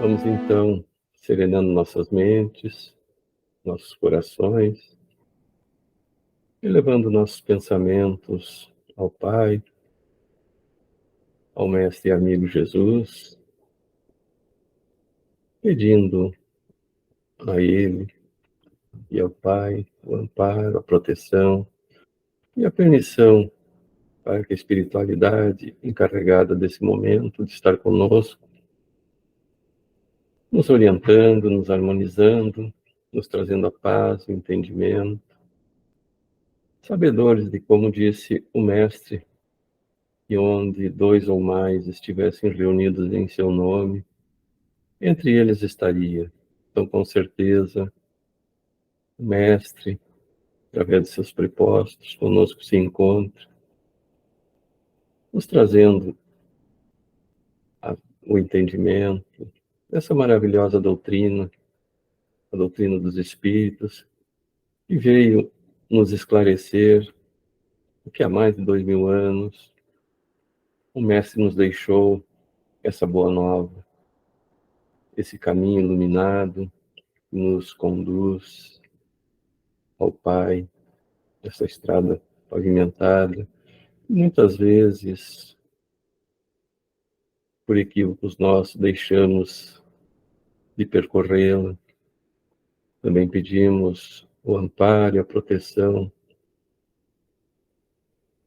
Vamos então serenando nossas mentes, nossos corações, elevando nossos pensamentos ao Pai, ao Mestre e amigo Jesus, pedindo a Ele e ao Pai o amparo, a proteção e a permissão para que a espiritualidade encarregada desse momento de estar conosco, nos orientando, nos harmonizando, nos trazendo a paz, o entendimento, sabedores de, como disse o Mestre, e onde dois ou mais estivessem reunidos em seu nome, entre eles estaria. Então, com certeza, o Mestre, através de seus prepostos, conosco se encontra, nos trazendo o entendimento dessa maravilhosa doutrina, a doutrina dos Espíritos, que veio nos esclarecer o que há mais de 2000 anos o Mestre nos deixou, essa boa nova, esse caminho iluminado que nos conduz ao Pai, essa estrada pavimentada. Muitas vezes, por equívocos nossos, deixamos de percorrê-la. Também pedimos o amparo e a proteção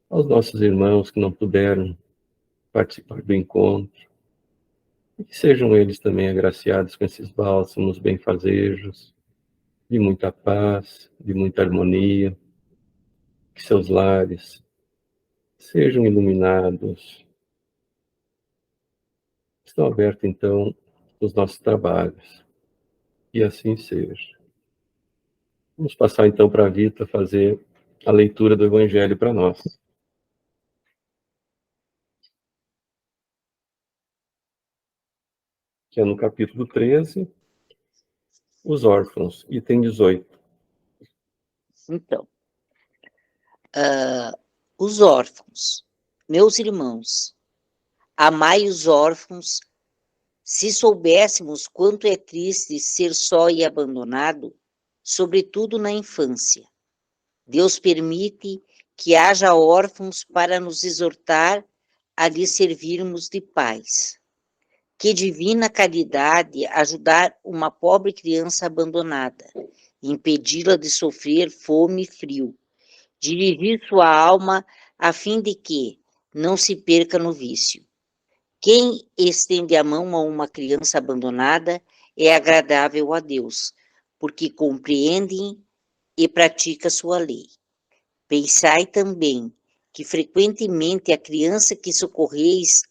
aos nossos irmãos que não puderam participar do encontro, e que sejam eles também agraciados com esses bálsamos benfazejos, de muita paz, de muita harmonia, que seus lares sejam iluminados. Estão abertos, então, os nossos trabalhos, e assim seja. Vamos passar, então, para a Vita fazer a leitura do Evangelho para nós. Que é no capítulo 13, os órfãos, item 18. Então, os órfãos, meus irmãos, amai os órfãos. Se soubéssemos quanto é triste ser só e abandonado, sobretudo na infância. Deus permite que haja órfãos para nos exortar a lhe servirmos de pais. Que divina caridade ajudar uma pobre criança abandonada, impedi-la de sofrer fome e frio, dirigir sua alma a fim de que não se perca no vício. Quem estende a mão a uma criança abandonada é agradável a Deus, porque compreende e pratica sua lei. Pensai também que frequentemente a criança que socorreis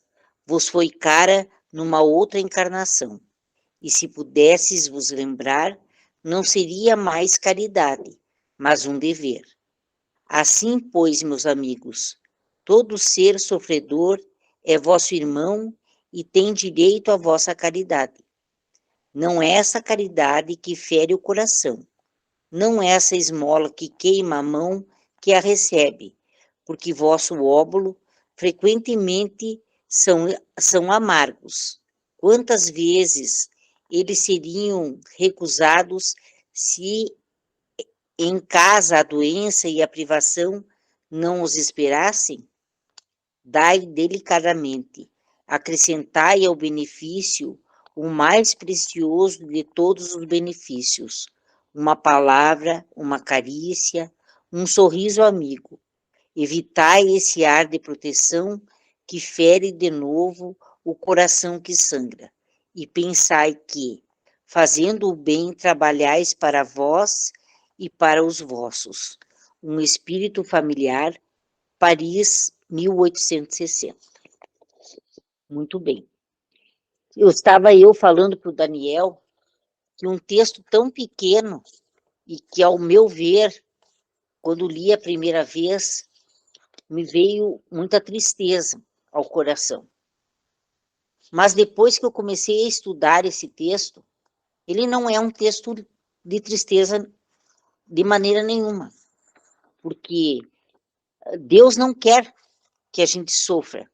vos foi cara numa outra encarnação, e se pudesses vos lembrar, não seria mais caridade, mas um dever. Assim, pois, meus amigos, todo ser sofredor é vosso irmão e tem direito à vossa caridade. Não é essa caridade que fere o coração, não é essa esmola que queima a mão que a recebe, porque vosso óbolo frequentemente são amargos. Quantas vezes eles seriam recusados se em casa a doença e a privação não os esperassem? Dai delicadamente, acrescentai ao benefício o mais precioso de todos os benefícios, uma palavra, uma carícia, um sorriso amigo. Evitai esse ar de proteção que fere de novo o coração que sangra, e pensai que, fazendo o bem, trabalhais para vós e para os vossos. Um espírito familiar, Paris, 1860. Muito bem. Estava falando para o Daniel que um texto tão pequeno e que, ao meu ver, quando li a primeira vez, me veio muita tristeza ao coração. Mas depois que eu comecei a estudar esse texto, ele não é um texto de tristeza de maneira nenhuma, porque Deus não quer que a gente sofra,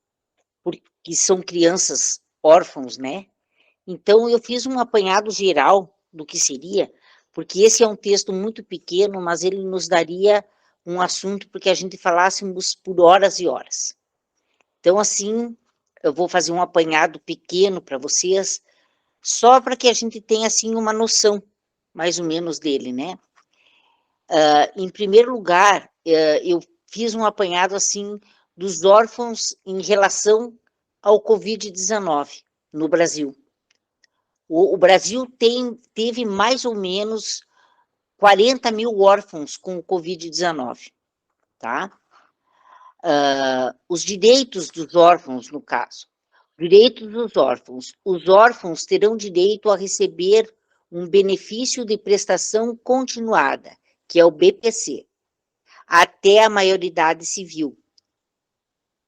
porque são crianças órfãos, né? Então, eu fiz um apanhado geral do que seria, porque esse é um texto muito pequeno, mas ele nos daria um assunto porque a gente falássemos por horas e horas. Então, assim, eu vou fazer um apanhado pequeno para vocês, só para que a gente tenha, assim, uma noção, mais ou menos, dele, né? Em primeiro lugar, eu fiz um apanhado, assim, dos órfãos em relação ao Covid-19 no Brasil. O Brasil teve mais ou menos 40 mil órfãos com o Covid-19, tá? Os direitos dos órfãos, no caso. Direitos dos órfãos. Os órfãos terão direito a receber um benefício de prestação continuada, que é o BPC, até a maioridade civil.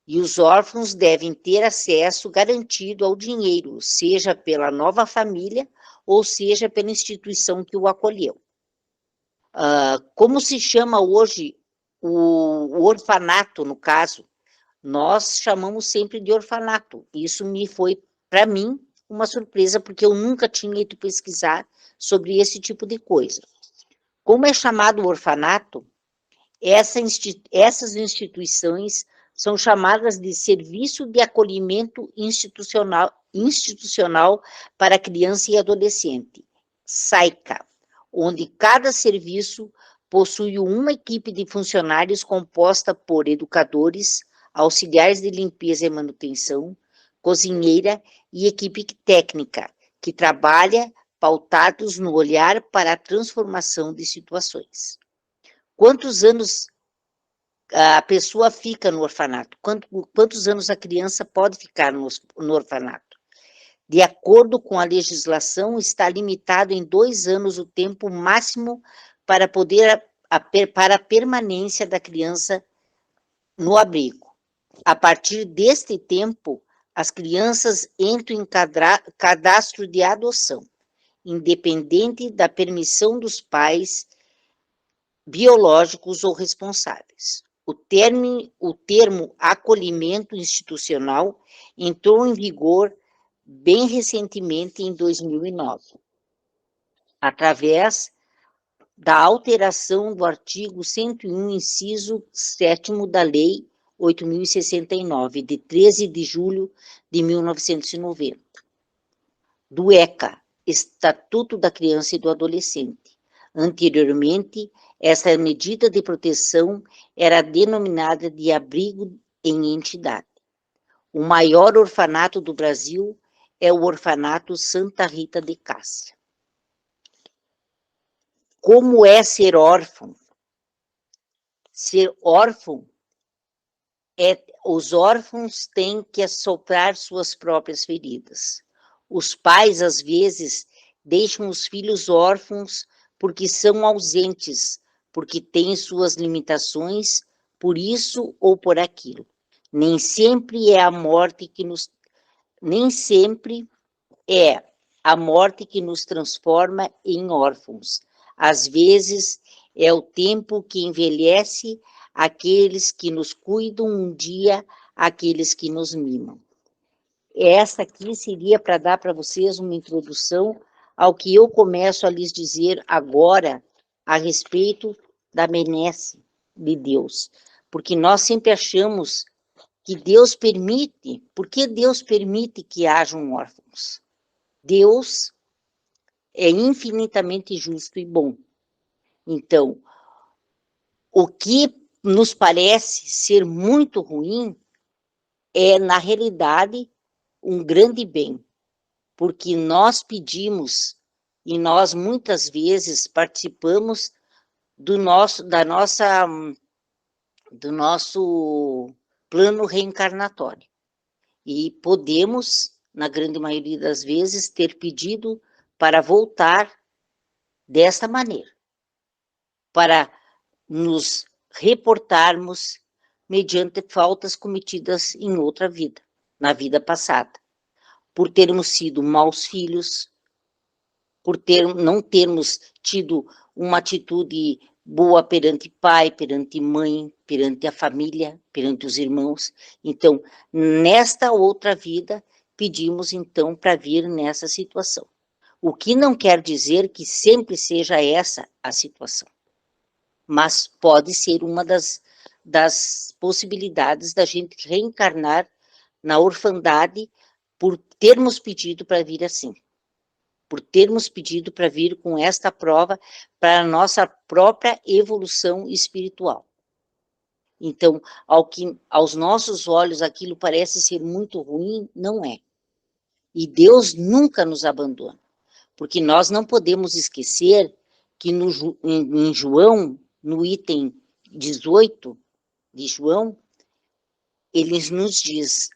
E os órfãos devem ter acesso garantido ao dinheiro, seja pela nova família ou seja pela instituição que o acolheu. Como se chama hoje o orfanato, no caso? Nós chamamos sempre de orfanato. Isso me foi, para mim, uma surpresa, porque eu nunca tinha ido pesquisar sobre esse tipo de coisa. Como é chamado orfanato, essas instituições são chamadas de Serviço de Acolhimento Institucional para Criança e Adolescente, SAICA, onde cada serviço possui uma equipe de funcionários composta por educadores, auxiliares de limpeza e manutenção, cozinheira e equipe técnica, que trabalha pautados no olhar para a transformação de situações. Quantos anos a pessoa fica no orfanato? Quantos anos a criança pode ficar no orfanato? De acordo com a legislação, está limitado em 2 anos o tempo máximo para para a permanência da criança no abrigo. A partir deste tempo, as crianças entram em cadastro de adoção, independente da permissão dos pais biológicos ou responsáveis. O termo acolhimento institucional entrou em vigor bem recentemente, em 2009, através da alteração do artigo 101, inciso 7º da Lei 8.069, de 13 de julho de 1990, do ECA, Estatuto da Criança e do Adolescente. Anteriormente, essa medida de proteção era denominada de abrigo em entidade. O maior orfanato do Brasil é o Orfanato Santa Rita de Cássia. Como é ser órfão? Ser órfão os órfãos têm que assoprar suas próprias feridas. Os pais, às vezes, deixam os filhos órfãos porque são ausentes, porque têm suas limitações, por isso ou por aquilo. Nem sempre é a morte que nos transforma em órfãos. Às vezes, é o tempo que envelhece aqueles que nos cuidam um dia, aqueles que nos mimam. Essa aqui seria para dar para vocês uma introdução ao que eu começo a lhes dizer agora a respeito da benesse de Deus. Porque nós sempre achamos que Deus permite. Por que Deus permite que hajam órfãos? Deus é infinitamente justo e bom. Então, o que nos parece ser muito ruim é, na realidade, um grande bem, porque nós pedimos e nós muitas vezes participamos do nosso plano reencarnatório. E podemos, na grande maioria das vezes, ter pedido para voltar desta maneira, para nos reportarmos mediante faltas cometidas em outra vida, na vida passada, por termos sido maus filhos, por não termos tido uma atitude boa perante pai, perante mãe, perante a família, perante os irmãos. Então, nesta outra vida, pedimos então para vir nessa situação. O que não quer dizer que sempre seja essa a situação, mas pode ser uma das possibilidades da gente reencarnar na orfandade por termos pedido para vir assim, por termos pedido para vir com esta prova para a nossa própria evolução espiritual. Então, aos nossos olhos aquilo parece ser muito ruim, não é. E Deus nunca nos abandona, porque nós não podemos esquecer que em João, no item 18 de João, ele nos diz,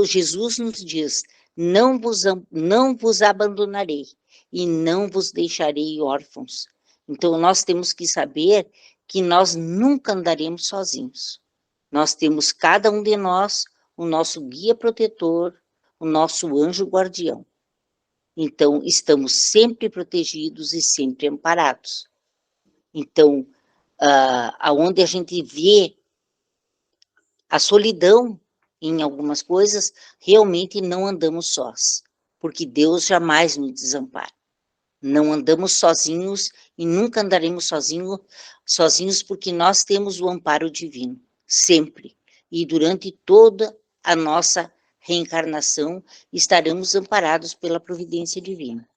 Jesus nos diz, não vos abandonarei e não vos deixarei órfãos. Então, nós temos que saber que nós nunca andaremos sozinhos. Nós temos, cada um de nós, o nosso guia protetor, o nosso anjo guardião. Então, estamos sempre protegidos e sempre amparados. Então, aonde a gente vê a solidão em algumas coisas, realmente não andamos sós, porque Deus jamais nos desampara. Não andamos sozinhos e nunca andaremos sozinhos, porque nós temos o amparo divino, sempre. E durante toda a nossa reencarnação, estaremos amparados pela providência divina.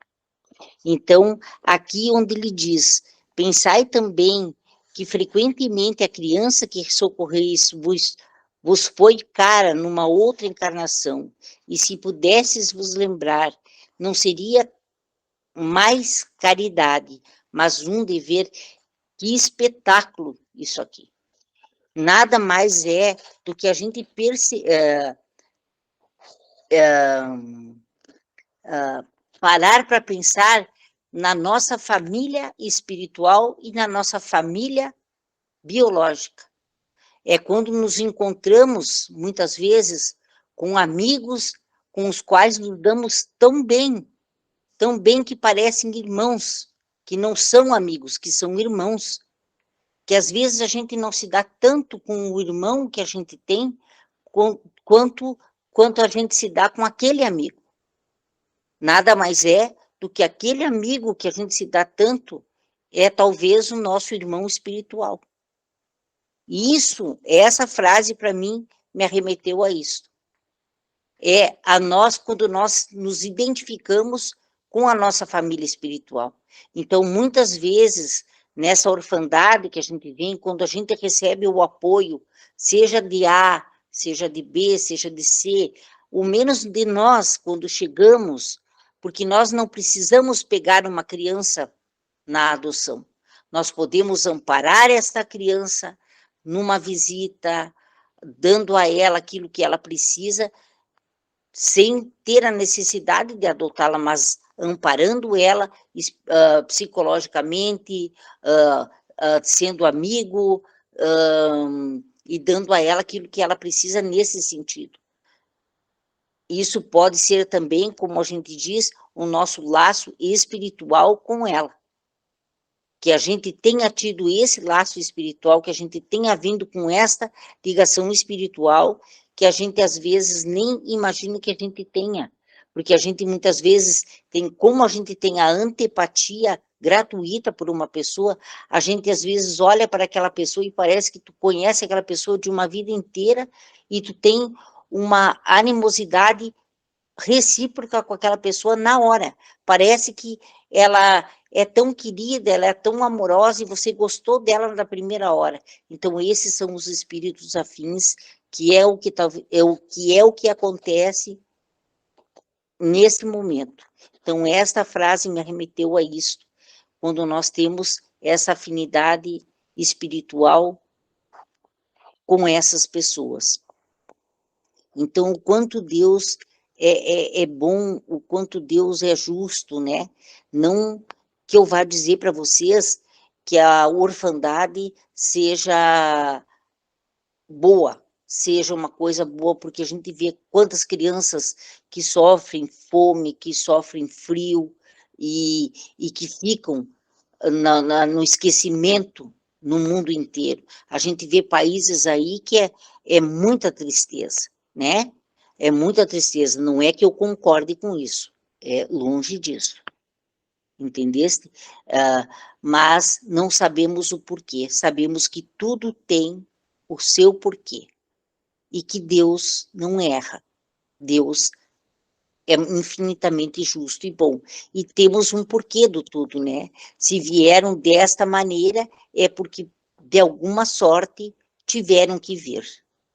Então, aqui onde ele diz, pensai também que frequentemente a criança que socorreis vos foi cara numa outra encarnação, e se pudesses vos lembrar, não seria mais caridade, mas um dever. Que espetáculo isso aqui. Nada mais é do que a gente parar para pensar na nossa família espiritual e na nossa família biológica. É quando nos encontramos, muitas vezes, com amigos com os quais nos damos tão bem que parecem irmãos, que não são amigos, que são irmãos, que às vezes a gente não se dá tanto com o irmão que a gente tem, quanto a gente se dá com aquele amigo. Nada mais é do que aquele amigo que a gente se dá tanto, é talvez o nosso irmão espiritual. E essa frase para mim me arremeteu a isso. É a nós, quando nós nos identificamos com a nossa família espiritual. Então, muitas vezes, nessa orfandade que a gente vem, quando a gente recebe o apoio, seja de A, seja de B, seja de C, o menos de nós, quando chegamos, porque nós não precisamos pegar uma criança na adoção. Nós podemos amparar esta criança numa visita, dando a ela aquilo que ela precisa, sem ter a necessidade de adotá-la, mas amparando ela psicologicamente, sendo amigo, e dando a ela aquilo que ela precisa nesse sentido. Isso pode ser também, como a gente diz, o nosso laço espiritual com ela. Que a gente tenha tido esse laço espiritual, que a gente tenha vindo com esta ligação espiritual, que a gente às vezes nem imagina que a gente tenha, porque a gente muitas vezes tem, como a gente tem a antepatia gratuita por uma pessoa, a gente às vezes olha para aquela pessoa e parece que tu conhece aquela pessoa de uma vida inteira e tu tem uma animosidade recíproca com aquela pessoa na hora. Parece que ela é tão querida, ela é tão amorosa e você gostou dela na primeira hora. Então, esses são os espíritos afins, que é o que acontece nesse momento. Então, esta frase me arremeteu a isso, quando nós temos essa afinidade espiritual com essas pessoas. Então, o quanto Deus é bom, o quanto Deus é justo, né? Não que eu vá dizer para vocês que a orfandade seja boa, seja uma coisa boa, porque a gente vê quantas crianças que sofrem fome, que sofrem frio e que ficam no esquecimento no mundo inteiro. A gente vê países aí que é muita tristeza, né? É muita tristeza. Não é que eu concorde com isso. É longe disso. Entendeste? Mas não sabemos o porquê. Sabemos que tudo tem o seu porquê. E que Deus não erra. Deus é infinitamente justo e bom. E temos um porquê do tudo, né? Se vieram desta maneira, é porque, de alguma sorte, tiveram que vir,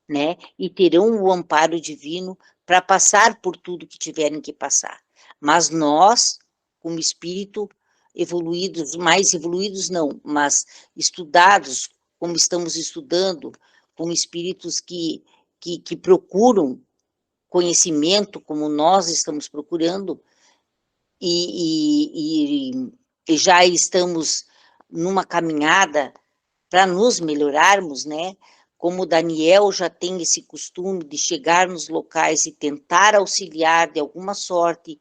né? E terão o amparo divino para passar por tudo que tiverem que passar. Mas nós, como espírito evoluídos, mais evoluídos não, mas estudados, como estamos estudando, como espíritos que procuram conhecimento, como nós estamos procurando, e já estamos numa caminhada para nos melhorarmos, né? Como o Daniel já tem esse costume de chegar nos locais e tentar auxiliar de alguma sorte,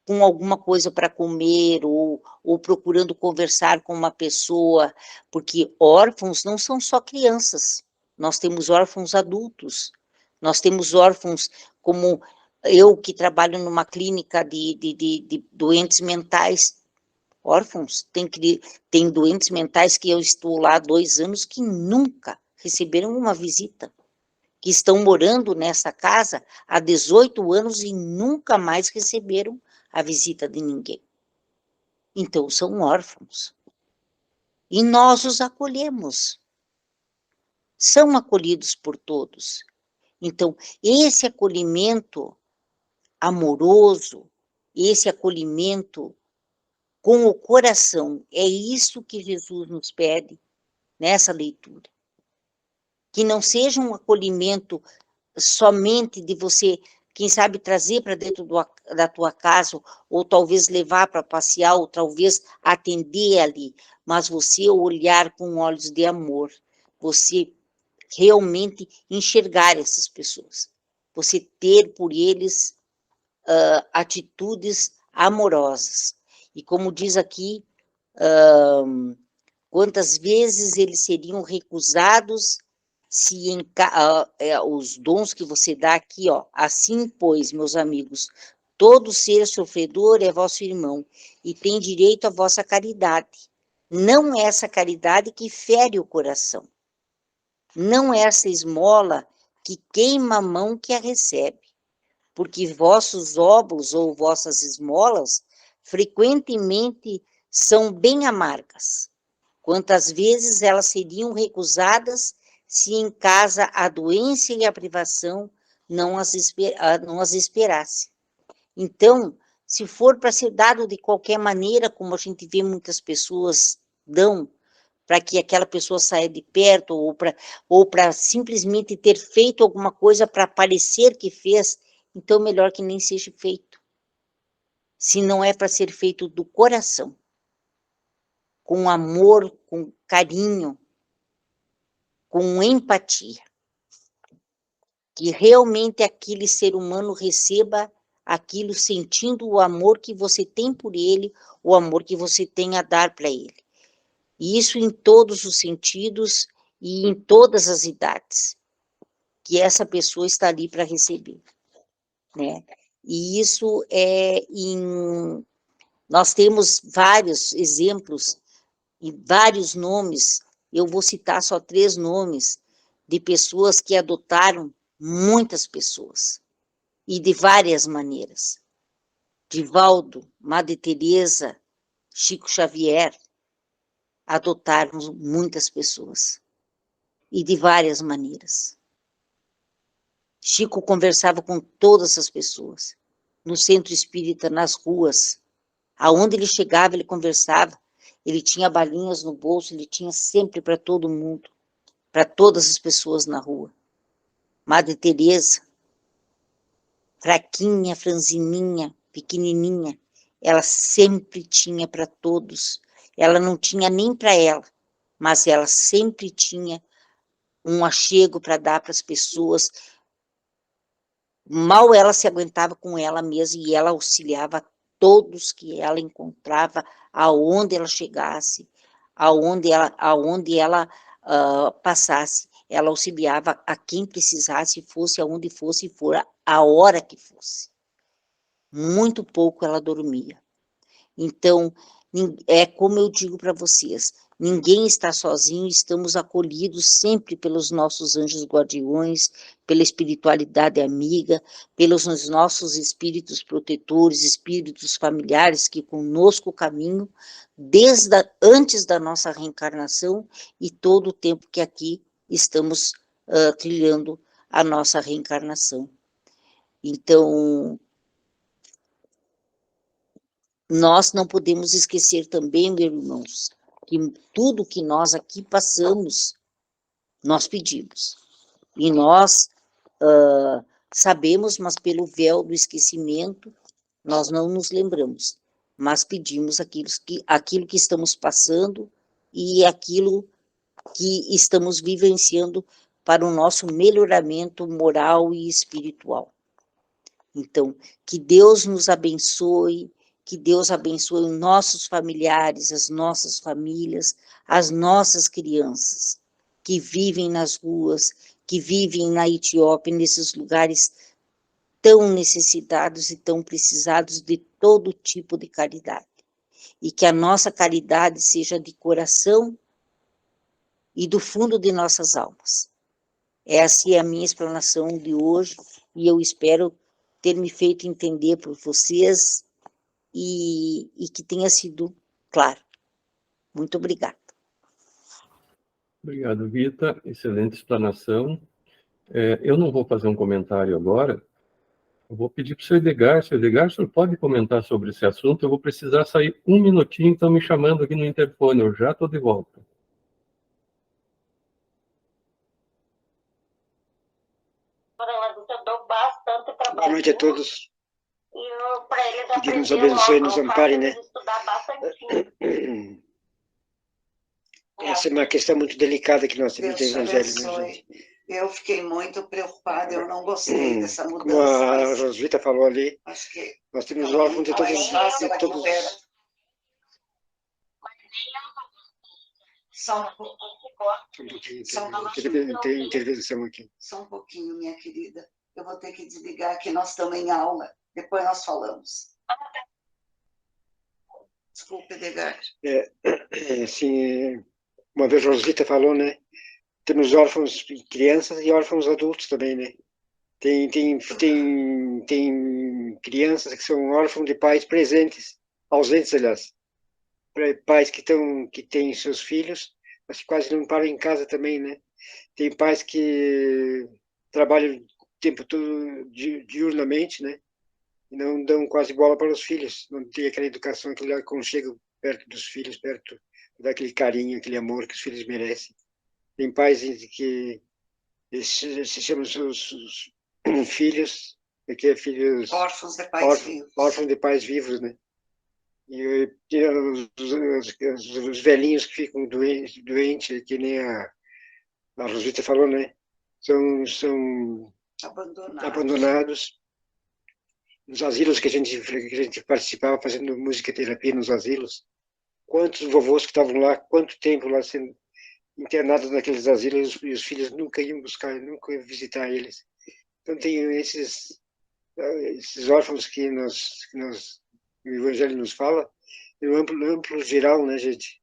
com alguma coisa para comer, ou procurando conversar com uma pessoa, porque órfãos não são só crianças, nós temos órfãos adultos, nós temos órfãos como eu, que trabalho numa clínica de doentes mentais, órfãos, tem doentes mentais que eu estou lá há 2 anos que nunca receberam uma visita, que estão morando nessa casa há 18 anos e nunca mais receberam a visita de ninguém. Então, são órfãos. E nós os acolhemos. São acolhidos por todos. Então, esse acolhimento amoroso, esse acolhimento com o coração, é isso que Jesus nos pede nessa leitura. Que não seja um acolhimento somente de você, quem sabe, trazer para dentro da tua casa, ou talvez levar para passear, ou talvez atender ali, mas você olhar com olhos de amor, você realmente enxergar essas pessoas, você ter por eles atitudes amorosas. E como diz aqui, quantas vezes eles seriam recusados se os dons que você dá aqui, ó, assim, pois, meus amigos, todo ser sofredor é vosso irmão e tem direito à vossa caridade. Não é essa caridade que fere o coração. Não é essa esmola que queima a mão que a recebe. Porque vossos óbolos ou vossas esmolas frequentemente são bem amargas. Quantas vezes elas seriam recusadas se em casa a doença e a privação não as esperasse. Então, se for para ser dado de qualquer maneira, como a gente vê muitas pessoas dão, para que aquela pessoa saia de perto, ou para simplesmente ter feito alguma coisa para parecer que fez, então melhor que nem seja feito. Se não é para ser feito do coração, com amor, com carinho, com empatia, que realmente aquele ser humano receba aquilo sentindo o amor que você tem por ele, o amor que você tem a dar para ele. E isso em todos os sentidos e em todas as idades, que essa pessoa está ali para receber, né? E isso nós temos vários exemplos e vários nomes, eu vou citar só 3 nomes, de pessoas que adotaram muitas pessoas, e de várias maneiras. Divaldo, Madre Teresa, Chico Xavier, adotaram muitas pessoas, e de várias maneiras. Chico conversava com todas as pessoas, no centro espírita, nas ruas, aonde ele chegava, ele conversava, ele tinha balinhas no bolso, ele tinha sempre para todo mundo, para todas as pessoas na rua. Madre Teresa, fraquinha, franzininha, pequenininha, ela sempre tinha para todos. Ela não tinha nem para ela, mas ela sempre tinha um achego para dar para as pessoas. Mal ela se aguentava com ela mesma e ela auxiliava todos que ela encontrava, aonde ela chegasse, aonde ela passasse. ela auxiliava a quem precisasse, fosse aonde fosse, e for a hora que fosse. Muito pouco ela dormia. Então, é como eu digo para vocês, ninguém está sozinho, estamos acolhidos sempre pelos nossos anjos guardiões, pela espiritualidade amiga, pelos nossos espíritos protetores, espíritos familiares que conosco caminham antes da nossa reencarnação e todo o tempo que aqui estamos trilhando a nossa reencarnação. Então, nós não podemos esquecer também, meus irmãos, que tudo que nós aqui passamos, nós pedimos. E nós sabemos, mas pelo véu do esquecimento, nós não nos lembramos. Mas pedimos aquilo que estamos passando e aquilo que estamos vivenciando para o nosso melhoramento moral e espiritual. Então, que Deus nos abençoe, que Deus abençoe os nossos familiares, as nossas famílias, as nossas crianças, que vivem nas ruas, que vivem na Etiópia, nesses lugares tão necessitados e tão precisados de todo tipo de caridade. E que a nossa caridade seja de coração e do fundo de nossas almas. Essa é a minha explanação de hoje, e eu espero ter me feito entender por vocês e que tenha sido claro. Muito obrigada. Obrigado, Rita. Excelente explanação. Eu não vou fazer um comentário agora. Eu vou pedir para o seu Edgar. Seu Edgar, o senhor pode comentar sobre esse assunto? Eu vou precisar sair um minutinho, estão me chamando aqui no interfone. Eu já estou de volta. Boa noite a todos. Que Deus nos abençoe e nos ampare, né? Essa é uma questão muito delicada que nós temos do Evangelho, né, gente? Eu fiquei muito preocupada, eu não gostei dessa mudança. Como a Rosvita falou ali, nós temos órfãos de todos. Só um pouquinho, tem intervenção aqui. Só um pouquinho, minha querida. Eu vou ter que desligar, que nós estamos em aula. Depois nós falamos. Desculpe, Edgar. Assim, uma vez a Rosvita falou, né? Temos órfãos crianças e órfãos adultos também, né? Tem crianças que são órfãos de pais presentes, ausentes, aliás. Pais que têm seus filhos, mas que quase não param em casa também, né? Tem pais que trabalham o tempo todo diurnamente, né? E não dão quase bola para os filhos. Não tem aquela educação, aquele aconchego perto dos filhos, perto daquele carinho, aquele amor que os filhos merecem. Tem pais que se chamam seus filhos, que é filhos órfãos de pais vivos. Órfãos de pais vivos, né? E os velhinhos que ficam doentes, que nem a Rosita falou, né? São abandonados. Nos asilos que a gente participava, fazendo música terapia nos asilos, quantos vovôs que estavam lá, quanto tempo lá sendo internados naqueles asilos, e os filhos nunca iam buscar, nunca iam visitar eles. Então tem esses órfãos que o Evangelho nos fala, no amplo geral, né, gente?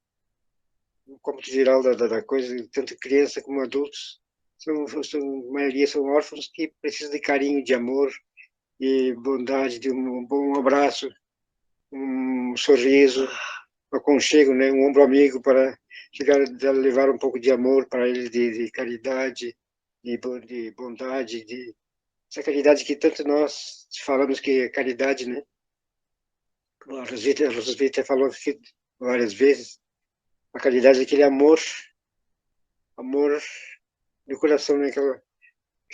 No cômputo geral da coisa, tanto criança como adultos, a maioria são órfãos que precisam de carinho, de amor, de bondade, de um bom abraço, um sorriso, um aconchego, né? Um ombro amigo para chegar a levar um pouco de amor para eles, de caridade, de bondade, essa caridade que tanto nós falamos que é caridade, né? A Rosvita falou várias vezes, a caridade é aquele amor do coração, né? Que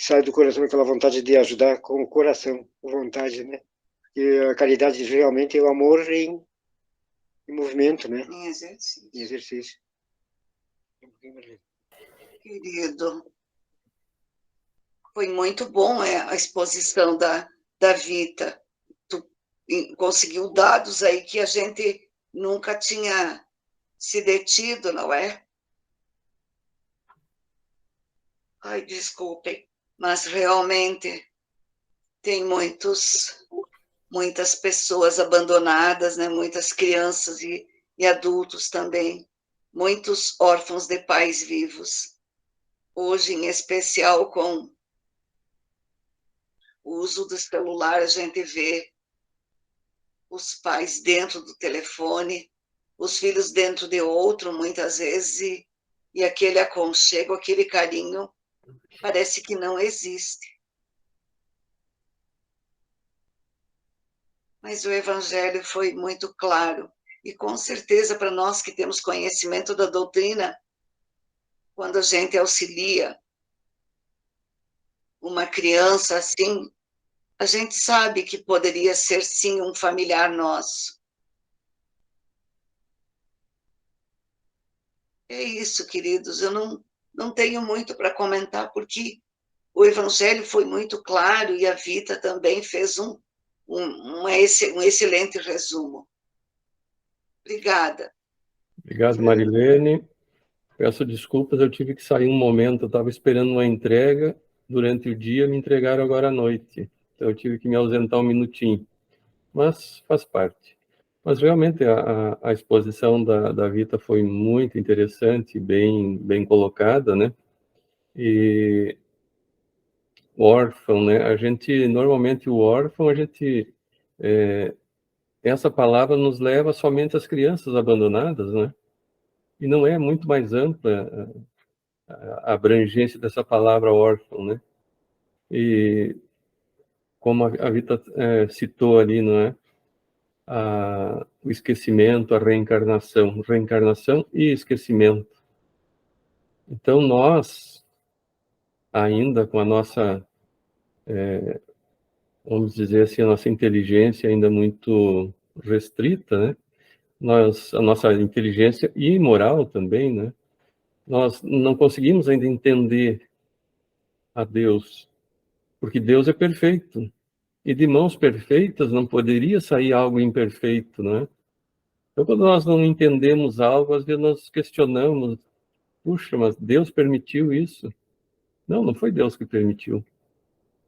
sai do coração, aquela vontade de ajudar com o coração, com vontade, né? E a caridade realmente é o amor em movimento, né? Em exercício. Em exercício. Querido, foi muito bom a exposição da Vita. Tu conseguiu dados aí que a gente nunca tinha se detido, não é? Ai, desculpem, mas realmente tem muitas pessoas abandonadas, né? Muitas crianças e adultos também, muitos órfãos de pais vivos. Hoje, em especial, com o uso do celular, a gente vê os pais dentro do telefone, os filhos dentro de outro, muitas vezes, e aquele aconchego, aquele carinho, parece que não existe. Mas o Evangelho foi muito claro, e com certeza para nós que temos conhecimento da doutrina, quando a gente auxilia uma criança assim, a gente sabe que poderia ser sim um familiar nosso. É isso, queridos, eu não tenho muito para comentar, porque o Evangelho foi muito claro e a Vita também fez um excelente resumo. Obrigada. Obrigado, Marilene. Peço desculpas, eu tive que sair um momento, eu estava esperando uma entrega durante o dia, me entregaram agora à noite. Então eu tive que me ausentar um minutinho, mas faz parte. Mas realmente a exposição da Vita foi muito interessante, bem colocada, né? E o órfão, né? A gente, normalmente o órfão, essa palavra nos leva somente às crianças abandonadas, né? E não é muito mais ampla a abrangência dessa palavra órfão, né? E como a Vita citou ali, não é? O esquecimento, a reencarnação e esquecimento. Então nós, ainda com a nossa, vamos dizer assim, a nossa inteligência ainda muito restrita, né? A nossa inteligência e moral também, né? Nós não conseguimos ainda entender a Deus, porque Deus é perfeito. E de mãos perfeitas não poderia sair algo imperfeito, não é? Então, quando nós não entendemos algo, às vezes nós questionamos, puxa, mas Deus permitiu isso? Não, não foi Deus que permitiu.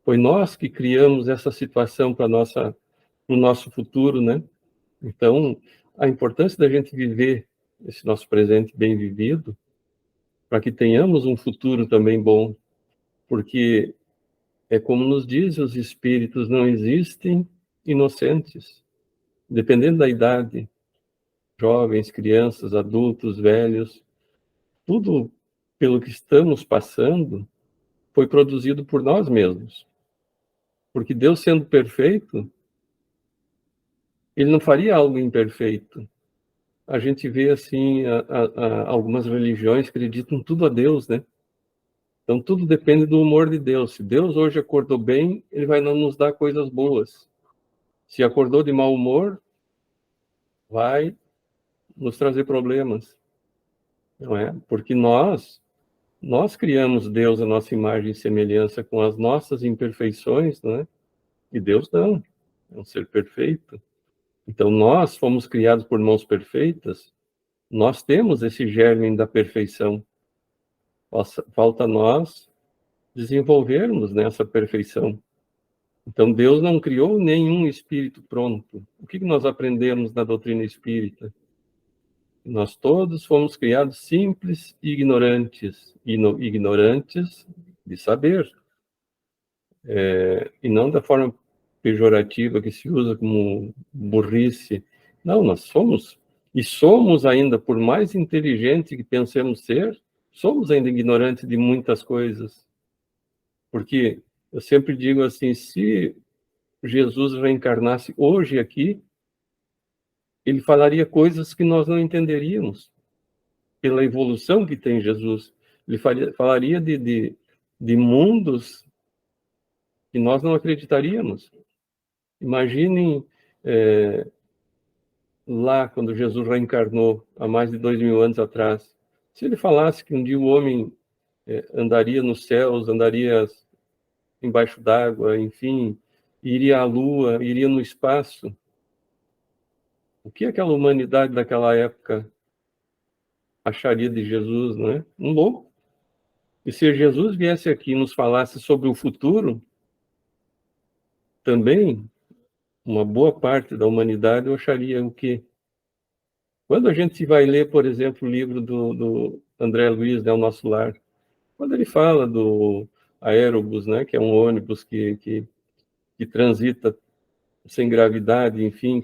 Foi nós que criamos essa situação para o nosso futuro, né? Então, a importância da gente viver esse nosso presente bem vivido, para que tenhamos um futuro também bom, porque é como nos diz, os espíritos não existem inocentes, dependendo da idade, jovens, crianças, adultos, velhos, tudo pelo que estamos passando foi produzido por nós mesmos. Porque Deus, sendo perfeito, ele não faria algo imperfeito. A gente vê, assim, algumas religiões acreditam tudo a Deus, né? Então, tudo depende do humor de Deus. Se Deus hoje acordou bem, ele vai não nos dar coisas boas. Se acordou de mau humor, vai nos trazer problemas, não é? Porque nós criamos Deus à nossa imagem e semelhança com as nossas imperfeições, não é? E Deus não, é um ser perfeito. Então nós fomos criados por mãos perfeitas, nós temos esse germe da perfeição. Falta nós desenvolvermos nessa perfeição. Então Deus não criou nenhum espírito pronto. O que nós aprendemos na doutrina espírita? Nós todos fomos criados simples e ignorantes de saber, e não da forma pejorativa que se usa como burrice. Não, nós somos, e somos ainda, por mais inteligente que pensemos ser, somos ainda ignorantes de muitas coisas. Porque eu sempre digo assim, se Jesus reencarnasse hoje aqui, ele falaria coisas que nós não entenderíamos, pela evolução que tem Jesus. Ele falaria de mundos que nós não acreditaríamos. Imaginem lá, quando Jesus reencarnou, há mais de 2000 anos atrás, se ele falasse que um dia o homem andaria nos céus, andaria embaixo d'água, enfim, iria à Lua, iria no espaço, o que aquela humanidade daquela época acharia de Jesus, não é? Um louco. E se Jesus viesse aqui e nos falasse sobre o futuro, também uma boa parte da humanidade eu acharia o quê? Quando a gente vai ler, por exemplo, o livro do André Luiz, né, O Nosso Lar, quando ele fala do aerobus, né, que é um ônibus que transita sem gravidade, enfim,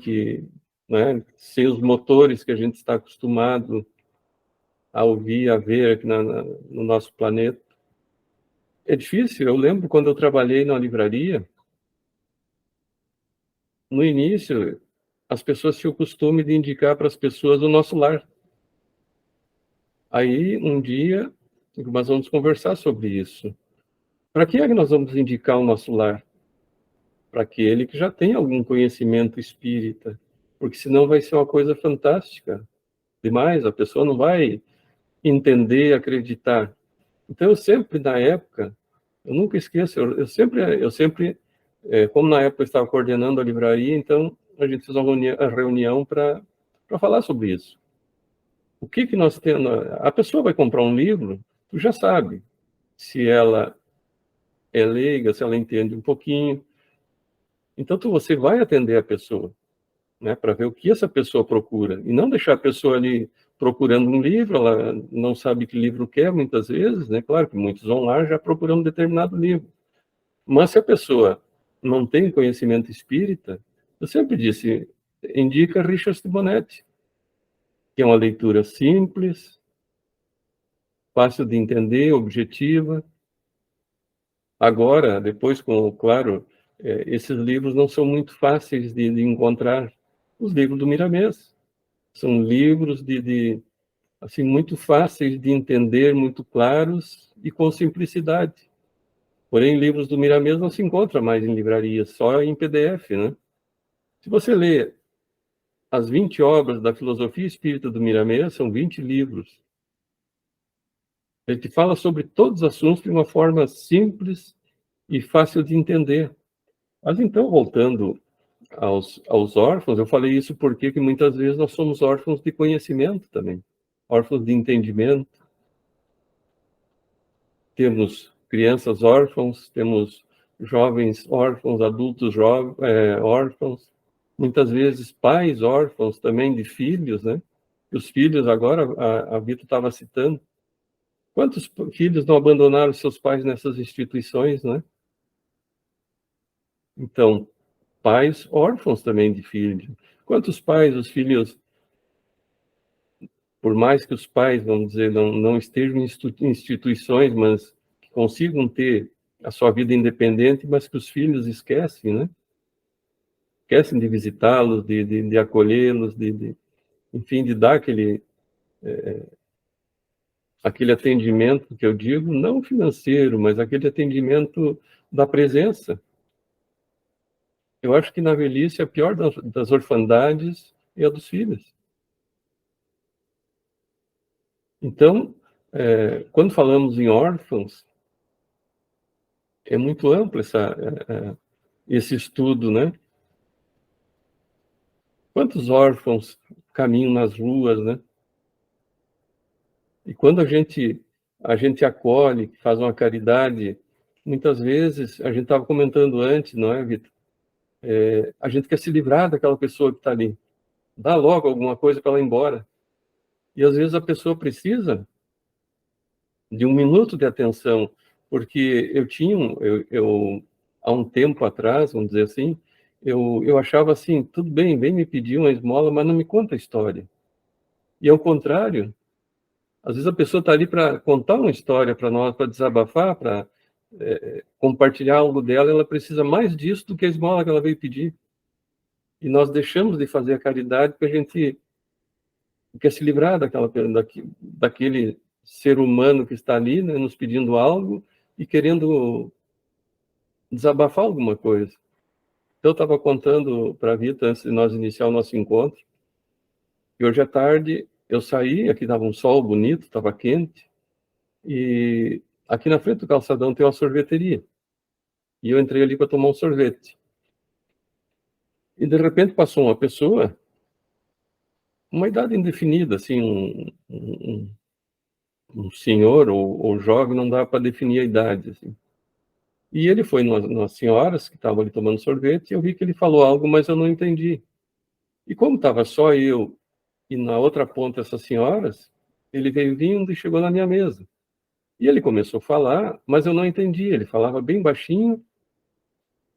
né, sem os motores que a gente está acostumado a ouvir, a ver aqui no nosso planeta. É difícil. Eu lembro quando eu trabalhei na livraria, no início, as pessoas tinham o costume de indicar para as pessoas o Nosso Lar. Aí, um dia, nós vamos conversar sobre isso. Para que é que nós vamos indicar o Nosso Lar? Para aquele que já tem algum conhecimento espírita, porque senão vai ser uma coisa fantástica demais, a pessoa não vai entender, acreditar. Então, eu sempre, na época, eu nunca esqueço, eu sempre como na época eu estava coordenando a livraria, então a gente fez uma reunião para falar sobre isso. O que nós temos? A pessoa vai comprar um livro, tu já sabe se ela é leiga, se ela entende um pouquinho. Então, você vai atender a pessoa, né, para ver o que essa pessoa procura, e não deixar a pessoa ali procurando um livro, ela não sabe que livro quer, muitas vezes, né? Claro que muitos vão lá já procurando um determinado livro. Mas se a pessoa não tem conhecimento espírita, eu sempre disse, indica Richard Simonetti, que é uma leitura simples, fácil de entender, objetiva. Agora, depois, claro, esses livros não são muito fáceis de encontrar. Os livros do Miramês são livros assim, muito fáceis de entender, muito claros e com simplicidade. Porém, livros do Miramês não se encontra mais em livrarias, só em PDF, né? Se você lê as 20 obras da filosofia espírita do Miramês, são 20 livros. Ele te fala sobre todos os assuntos de uma forma simples e fácil de entender. Mas então, voltando aos órfãos, eu falei isso porque que muitas vezes nós somos órfãos de conhecimento também, órfãos de entendimento. Temos crianças órfãos, temos jovens órfãos, adultos órfãos, muitas vezes pais órfãos também de filhos, né? Os filhos, agora, a Vitor estava citando, quantos filhos não abandonaram seus pais nessas instituições, né? Então, pais órfãos também de filhos. Quantos pais, os filhos, por mais que os pais, vamos dizer, não estejam em instituições, mas que consigam ter a sua vida independente, mas que os filhos esquecem, né? Esquecem de visitá-los, de acolhê-los, enfim, de dar aquele atendimento que eu digo, não financeiro, mas aquele atendimento da presença. Eu acho que na velhice a pior das orfandades é a dos filhos. Então, quando falamos em órfãos, é muito amplo esse estudo, né? Quantos órfãos caminham nas ruas, né? E quando a gente acolhe, faz uma caridade, muitas vezes, a gente estava comentando antes, não é, Vitor? A gente quer se livrar daquela pessoa que está ali. Dá logo alguma coisa para ela ir embora. E às vezes a pessoa precisa de um minuto de atenção, porque há um tempo atrás, vamos dizer assim, eu achava assim, tudo bem, vem me pedir uma esmola, mas não me conta a história. E ao contrário, às vezes a pessoa está ali para contar uma história para nós, para desabafar, para compartilhar algo dela, ela precisa mais disso do que a esmola que ela veio pedir. E nós deixamos de fazer a caridade porque a gente quer se livrar daquele ser humano que está ali, né, nos pedindo algo e querendo desabafar alguma coisa. Então, eu estava contando para a Vita, antes de nós iniciar o nosso encontro, e hoje à tarde eu saí, aqui estava um sol bonito, estava quente, e aqui na frente do calçadão tem uma sorveteria. E eu entrei ali para tomar um sorvete. E de repente passou uma pessoa, uma idade indefinida, assim, um senhor ou jovem, não dá para definir a idade, assim. E ele foi nas senhoras que estavam ali tomando sorvete, e eu vi que ele falou algo, mas eu não entendi. E como estava só eu e na outra ponta essas senhoras, ele veio vindo e chegou na minha mesa. E ele começou a falar, mas eu não entendi. Ele falava bem baixinho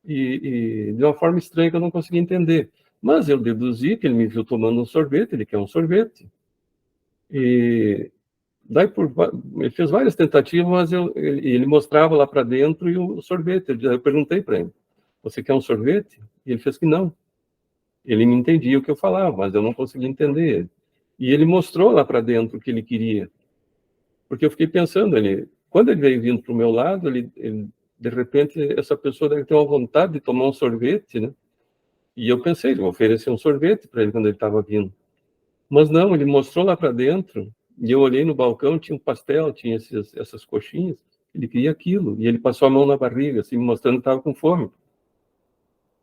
e de uma forma estranha que eu não conseguia entender. Mas eu deduzi que ele me viu tomando um sorvete, ele quer um sorvete. E daí ele fez várias tentativas, mas ele mostrava lá para dentro e o sorvete. Eu perguntei para ele, você quer um sorvete? E ele fez que não. Ele me entendia o que eu falava, mas eu não conseguia entender ele. E ele mostrou lá para dentro o que ele queria. Porque eu fiquei pensando, quando ele veio vindo para o meu lado, de repente, essa pessoa deve ter uma vontade de tomar um sorvete, né? E eu pensei, vou oferecer um sorvete para ele quando ele estava vindo. Mas não, ele mostrou lá para dentro, e eu olhei no balcão, tinha um pastel, tinha essas coxinhas, ele queria aquilo, e ele passou a mão na barriga, assim, mostrando que estava com fome.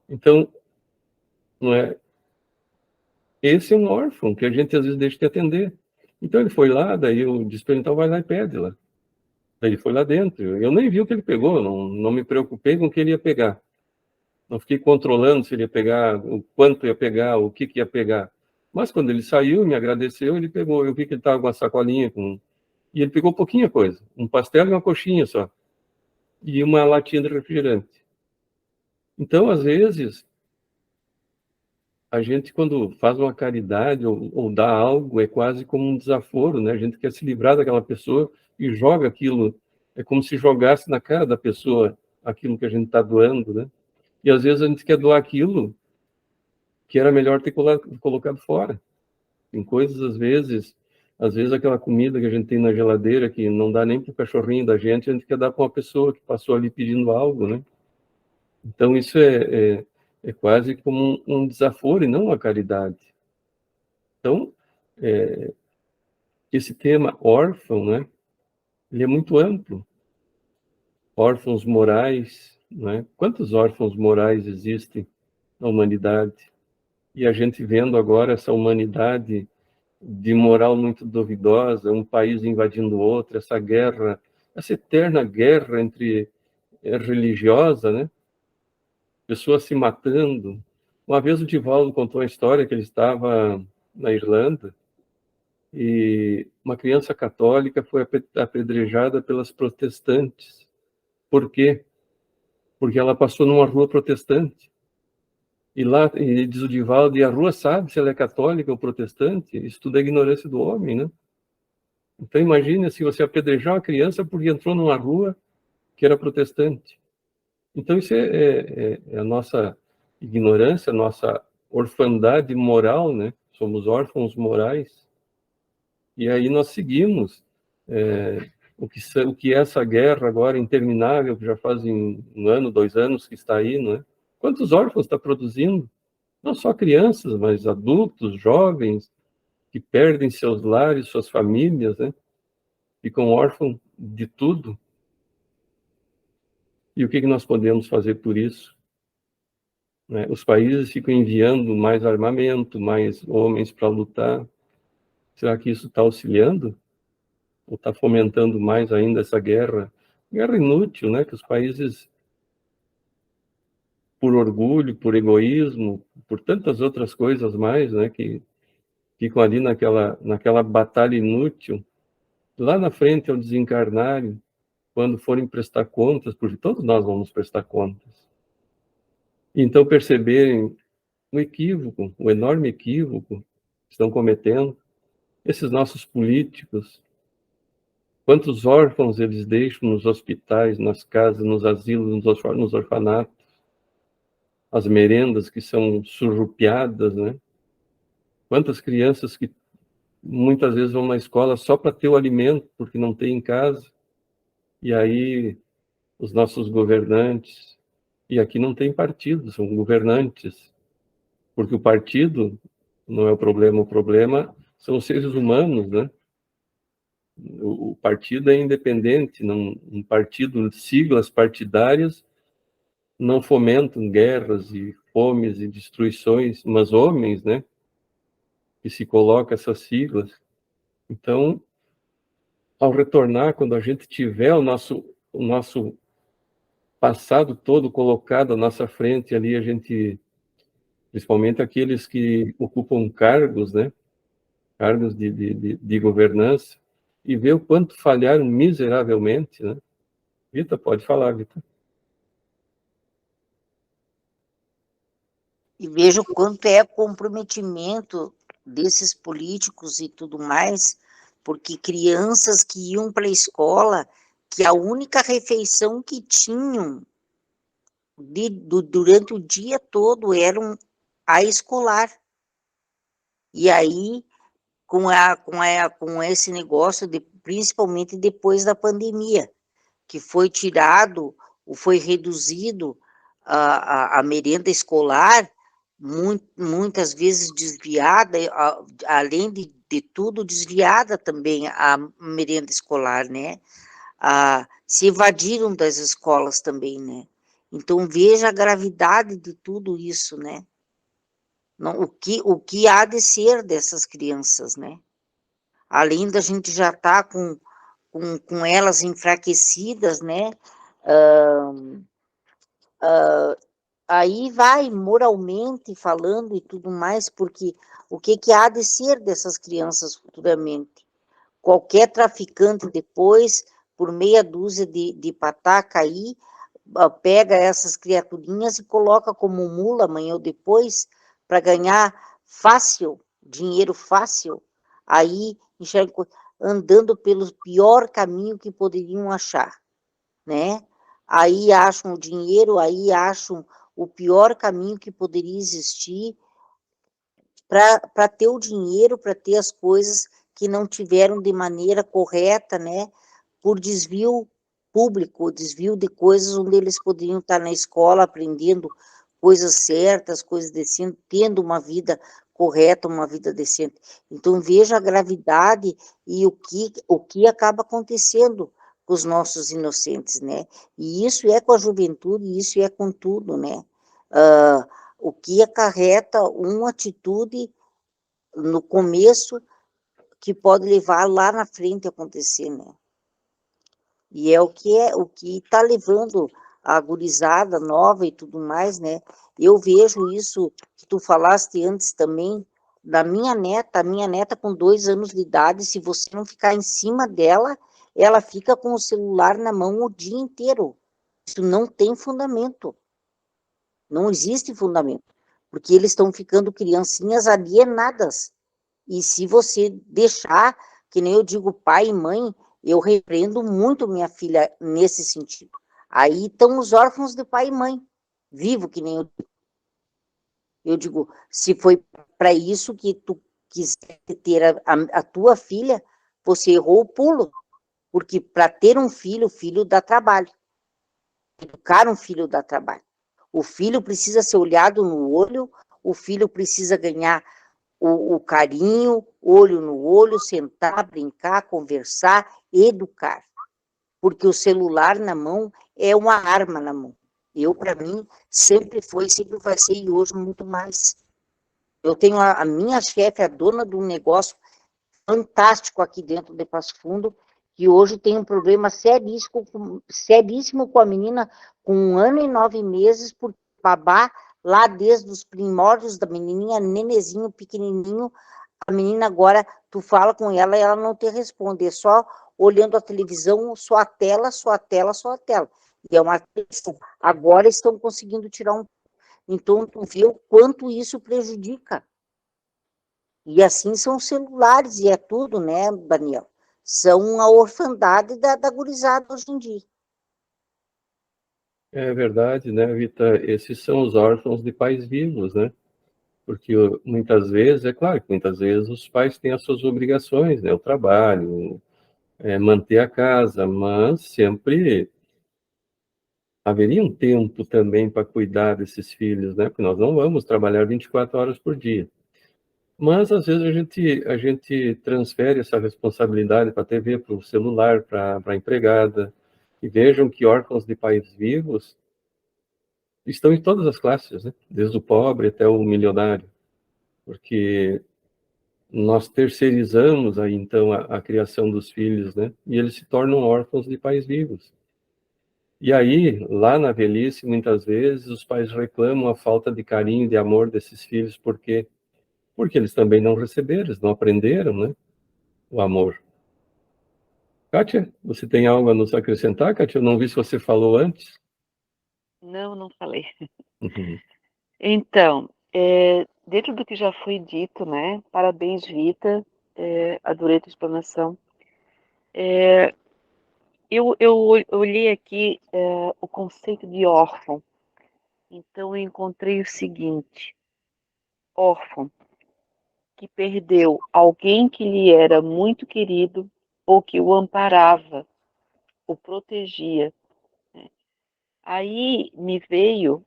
Então, não é? Esse é um órfão que a gente às vezes deixa de atender. Então ele foi lá, daí eu disse para ele, então vai lá e pede lá. Daí ele foi lá dentro, eu nem vi o que ele pegou, não me preocupei com o que ele ia pegar. Não fiquei controlando se ele ia pegar, o quanto ia pegar, o que ia pegar. Mas quando ele saiu, me agradeceu, ele pegou. Eu vi que ele estava com uma sacolinha, e ele pegou pouquinha coisa. Um pastel e uma coxinha só. E uma latinha de refrigerante. Então, às vezes, a gente, quando faz uma caridade ou dá algo, é quase como um desaforo, né? A gente quer se livrar daquela pessoa e joga aquilo. É como se jogasse na cara da pessoa aquilo que a gente está doando, né? E às vezes a gente quer doar aquilo que era melhor ter colocado fora. Tem coisas, às vezes aquela comida que a gente tem na geladeira, que não dá nem para o cachorrinho da gente, a gente quer dar para uma pessoa que passou ali pedindo algo, né? Então isso é quase como um desaforo e não uma caridade. Então, esse tema órfão, né? Ele é muito amplo. Órfãos morais, né? Quantos órfãos morais existem na humanidade? E a gente vendo agora essa humanidade de moral muito duvidosa, um país invadindo o outro, essa guerra, essa eterna guerra entre religiosa, né? Pessoas se matando. Uma vez o Divaldo contou a história que ele estava na Irlanda e uma criança católica foi apedrejada pelas protestantes. Por quê? Porque ela passou numa rua protestante. E lá, e diz o Divaldo, e a rua sabe se ela é católica ou protestante? Isso tudo é ignorância do homem, né? Então imagine se você apedrejar uma criança porque entrou numa rua que era protestante. Então isso é a nossa ignorância, a nossa orfandade moral, né? Somos órfãos morais. E aí nós seguimos o que é essa guerra agora interminável, que já fazem 1 ano, 2 anos que está aí, não é? Quantos órfãos está produzindo? Não só crianças, mas adultos, jovens, que perdem seus lares, suas famílias, né? Ficam órfãos de tudo. E o que nós podemos fazer por isso? Né? Os países ficam enviando mais armamento, mais homens para lutar. Será que isso está auxiliando? Ou está fomentando mais ainda essa guerra? Guerra inútil, né? Que os países, por orgulho, por egoísmo, por tantas outras coisas mais, né? Que ficam ali naquela batalha inútil. Lá na frente, ao desencarnarem, quando forem prestar contas, porque todos nós vamos prestar contas. Então perceberem o equívoco, o enorme equívoco que estão cometendo esses nossos políticos. Quantos órfãos eles deixam nos hospitais, nas casas, nos asilos, nos orfanatos, as merendas que são surrupiadas, né? Quantas crianças que muitas vezes vão na escola só para ter o alimento, porque não tem em casa, e aí os nossos governantes, e aqui não tem partido, são governantes, porque o partido não é o problema são os seres humanos, né? O partido é independente, um partido, siglas partidárias não fomentam guerras e fomes e destruições, mas homens, né? Que se colocam essas siglas. Então, ao retornar, quando a gente tiver o nosso passado todo colocado à nossa frente ali, a gente, principalmente aqueles que ocupam cargos, né? Cargos de governança, e ver o quanto falharam miseravelmente, né? Vita, pode falar, Vita. E veja o quanto é comprometimento desses políticos e tudo mais, porque crianças que iam para a escola, que a única refeição que tinham durante o dia todo era a escolar. E aí, com esse negócio, principalmente depois da pandemia, que foi tirado, ou foi reduzido a merenda escolar, muitas vezes desviada, além de tudo, desviada também a merenda escolar, né? Se evadiram das escolas também, né? Então, veja a gravidade de tudo isso, né? Não, o que há de ser dessas crianças, né? Além da gente já estar com elas enfraquecidas, né? Aí vai moralmente falando e tudo mais, porque o que há de ser dessas crianças futuramente? Qualquer traficante depois, por meia dúzia de pataca aí, pega essas criaturinhas e coloca como mula amanhã ou depois, para ganhar fácil, dinheiro fácil, aí andando pelo pior caminho que poderiam achar, né? Aí acham o dinheiro, aí acham o pior caminho que poderia existir para ter o dinheiro, para ter as coisas que não tiveram de maneira correta, né? Por desvio público, desvio de coisas onde eles poderiam estar na escola aprendendo coisas certas, coisas decentes, tendo uma vida correta, uma vida decente. Então, veja a gravidade e o que acaba acontecendo com os nossos inocentes, né? E isso é com a juventude, isso é com tudo, né? O que acarreta uma atitude no começo que pode levar lá na frente a acontecer, né? E é o que está levando a gurizada nova e tudo mais, né? Eu vejo isso que tu falaste antes também, da a minha neta com 2 anos de idade, se você não ficar em cima dela, ela fica com o celular na mão o dia inteiro. Isso não tem fundamento. Não existe fundamento. Porque eles estão ficando criancinhas alienadas. E se você deixar, que nem eu digo, pai e mãe, eu repreendo muito minha filha nesse sentido. Aí estão os órfãos de pai e mãe, vivo, que nem eu digo, se foi para isso que tu quiser ter a tua filha, você errou o pulo, porque para ter um filho, o filho dá trabalho. Educar um filho dá trabalho. O filho precisa ser olhado no olho, o filho precisa ganhar o carinho, olho no olho, sentar, brincar, conversar, educar. Porque o celular na mão é uma arma na mão. Para mim, sempre foi, sempre vai ser, e hoje muito mais. Eu tenho a minha chefe, a dona de um negócio fantástico aqui dentro de Passo Fundo, que hoje tem um problema seríssimo com a menina, com 1 ano e 9 meses, por babá, lá desde os primórdios da menininha, nenezinho, pequenininho. A menina agora, tu fala com ela e ela não te responde, é só olhando a televisão, só a tela, só a tela, só a tela. E é uma questão. Agora estão conseguindo tirar um. Então, tu vê o quanto isso prejudica. E assim são os celulares, e é tudo, né, Daniel? São a orfandade da gurizada hoje em dia. É verdade, né, Vita? Esses são os órfãos de pais vivos, né? Porque muitas vezes, é claro que muitas vezes os pais têm as suas obrigações, né? O trabalho, manter a casa, mas sempre haveria um tempo também para cuidar desses filhos, né? Porque nós não vamos trabalhar 24 horas por dia. Mas às vezes a gente transfere essa responsabilidade para a TV, para o celular, para a empregada. E vejam que órfãos de pais vivos estão em todas as classes, né? Desde o pobre até o milionário. Porque nós terceirizamos aí, então, a criação dos filhos, né? E eles se tornam órfãos de pais vivos. E aí, lá na velhice, muitas vezes, os pais reclamam a falta de carinho e de amor desses filhos, porque eles também não receberam, eles não aprenderam, né? O amor. Kátia, você tem algo a nos acrescentar, Kátia? Eu não vi se você falou antes. Não falei. Uhum. Então, dentro do que já foi dito, né? Parabéns, Rita. Adorei a tua explanação. Eu olhei aqui o conceito de órfão. Então, eu encontrei o seguinte: órfão, que perdeu alguém que lhe era muito querido ou que o amparava, o protegia. Aí me veio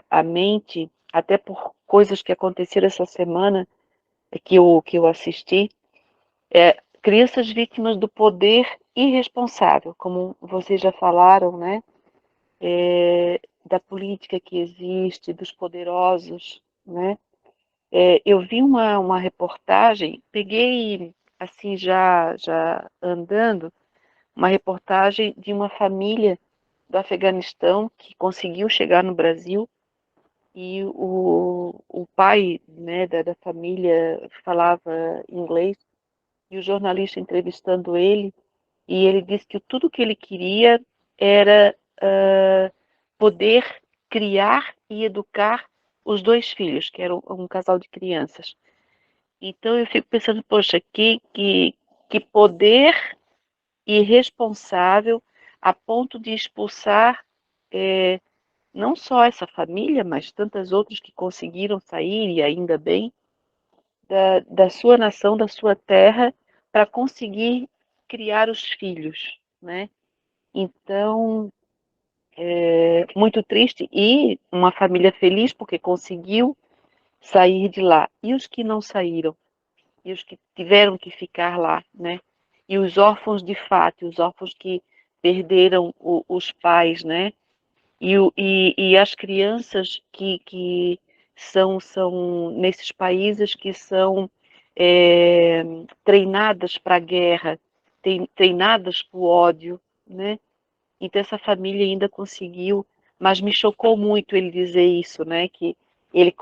à mente, até por coisas que aconteceram essa semana, que eu assisti, crianças vítimas do poder irresponsável, como vocês já falaram, né? Da política que existe, dos poderosos, né? Eu vi uma reportagem, peguei assim já andando, uma reportagem de uma família do Afeganistão que conseguiu chegar no Brasil e o pai, né, da família falava inglês e o jornalista entrevistando ele e ele disse que tudo que ele queria era poder criar e educar os dois filhos, que eram um casal de crianças. Então eu fico pensando, poxa, que poder irresponsável a ponto de expulsar não só essa família, mas tantas outras que conseguiram sair, e ainda bem, da sua nação, da sua terra, para conseguir criar os filhos, né? Então, muito triste, e uma família feliz porque conseguiu sair de lá. E os que não saíram? E os que tiveram que ficar lá, né? E os órfãos de fato, os órfãos que perderam os pais, né? E as crianças que são nesses países que são treinadas para a guerra, treinadas para o ódio, né? Então essa família ainda conseguiu, mas me chocou muito ele dizer isso, né? Que ele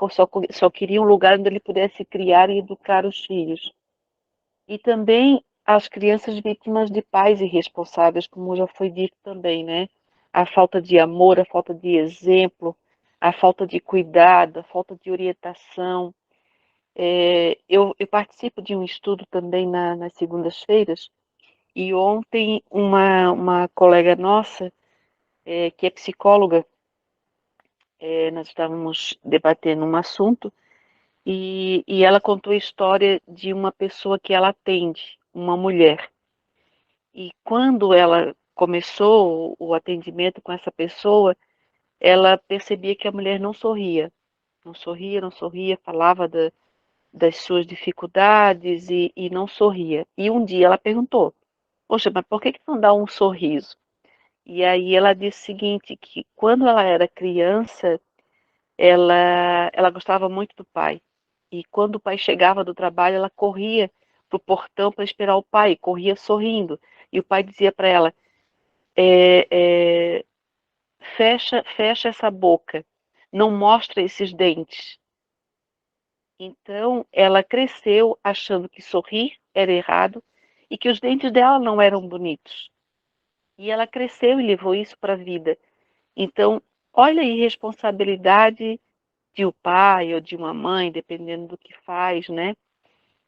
só queria um lugar onde ele pudesse criar e educar os filhos. E também as crianças vítimas de pais irresponsáveis, como já foi dito também, né? A falta de amor, a falta de exemplo, a falta de cuidado, a falta de orientação. Eu participo de um estudo também nas segundas-feiras, e ontem uma colega nossa, que é psicóloga, nós estávamos debatendo um assunto, e ela contou a história de uma pessoa que ela atende, uma mulher. E quando ela começou o atendimento com essa pessoa, ela percebia que a mulher não sorria. Não sorria, não sorria, falava das suas dificuldades e não sorria. E um dia ela perguntou, poxa, mas por que não dá um sorriso? E aí ela disse o seguinte, que quando ela era criança, ela gostava muito do pai. E quando o pai chegava do trabalho, ela corria para o portão para esperar o pai, corria sorrindo. E o pai dizia para ela, fecha essa boca, não mostra esses dentes. Então, ela cresceu achando que sorrir era errado e que os dentes dela não eram bonitos. E ela cresceu e levou isso para a vida. Então, olha a irresponsabilidade de um pai ou de uma mãe, dependendo do que faz, né?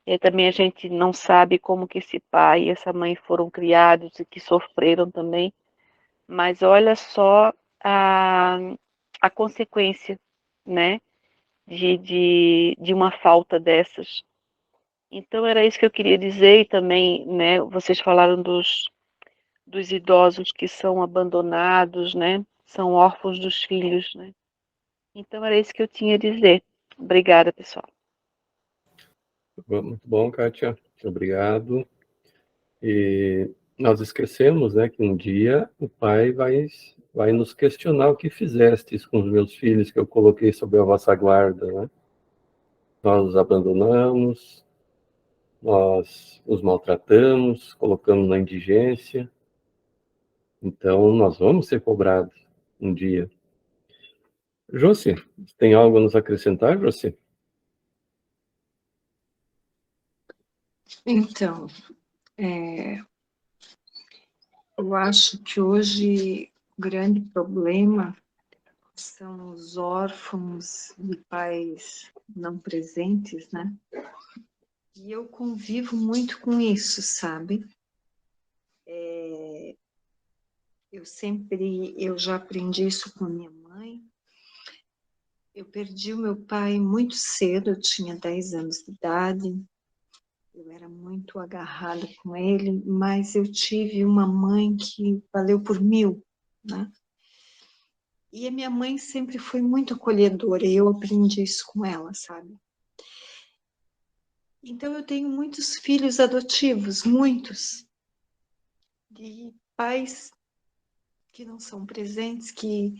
E também a gente não sabe como que esse pai e essa mãe foram criados e que sofreram também. Mas olha só a consequência, né, de uma falta dessas. Então era isso que eu queria dizer, e também, né, vocês falaram dos idosos que são abandonados, né, são órfãos dos filhos, né. Então era isso que eu tinha a dizer. Obrigada, pessoal. Muito bom, Kátia. Obrigado. E nós esquecemos, né, que um dia o pai vai nos questionar o que fizestes com os meus filhos que eu coloquei sob a vossa guarda, né? Nós os abandonamos, nós os maltratamos, colocamos na indigência. Então, nós vamos ser cobrados um dia. Josi, tem algo a nos acrescentar, Josi? Então, eu acho que hoje o grande problema são os órfãos de pais não presentes, né? E eu convivo muito com isso, sabe? Eu já aprendi isso com a minha mãe. Eu perdi o meu pai muito cedo, eu tinha 10 anos de idade. Eu era muito agarrada com ele, mas eu tive uma mãe que valeu por 1000, né? E a minha mãe sempre foi muito acolhedora, e eu aprendi isso com ela, sabe? Então, eu tenho muitos filhos adotivos, muitos, de pais que não são presentes, que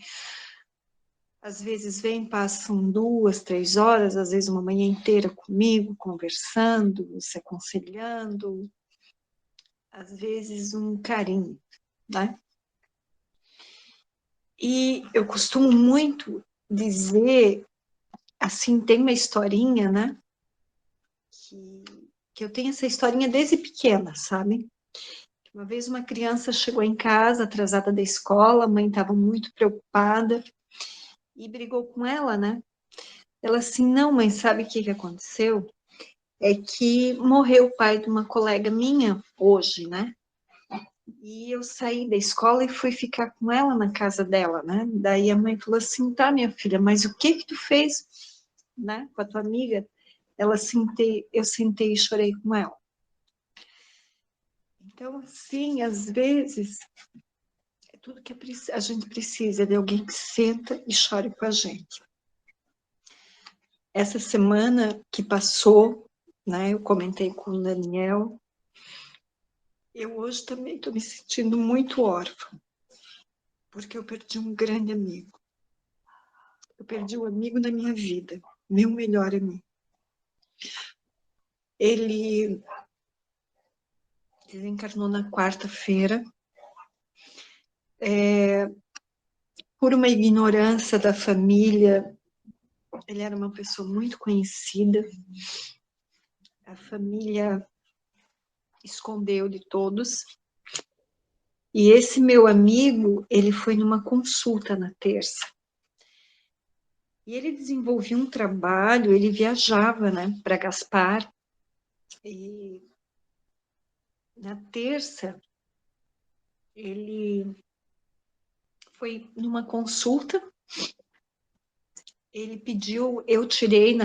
às vezes vêm, passam 2, 3 horas, às vezes uma manhã inteira comigo, conversando, se aconselhando, às vezes um carinho, né? E eu costumo muito dizer, assim, tem uma historinha, né? Que eu tenho essa historinha desde pequena, sabe? Uma vez uma criança chegou em casa, atrasada da escola, a mãe estava muito preocupada e brigou com ela, né? Ela assim, não, mãe, sabe o que aconteceu? É que morreu o pai de uma colega minha hoje, né? E eu saí da escola e fui ficar com ela na casa dela, né? Daí a mãe falou assim, tá, minha filha, mas o que tu fez, né, com a tua amiga? Eu sentei e chorei com ela. Então, assim, às vezes, é tudo que a gente precisa de alguém que senta e chore com a gente. Essa semana que passou, né, eu comentei com o Daniel, eu hoje também estou me sentindo muito órfã, porque eu perdi um grande amigo. Eu perdi um amigo da minha vida, meu melhor amigo. Ele desencarnou na quarta-feira, por uma ignorância da família. Ele era uma pessoa muito conhecida, a família escondeu de todos. E esse meu amigo, ele foi numa consulta na terça. E ele desenvolvia um trabalho, ele viajava, né, para Gaspar. E na terça, ele foi numa consulta, ele pediu, eu tirei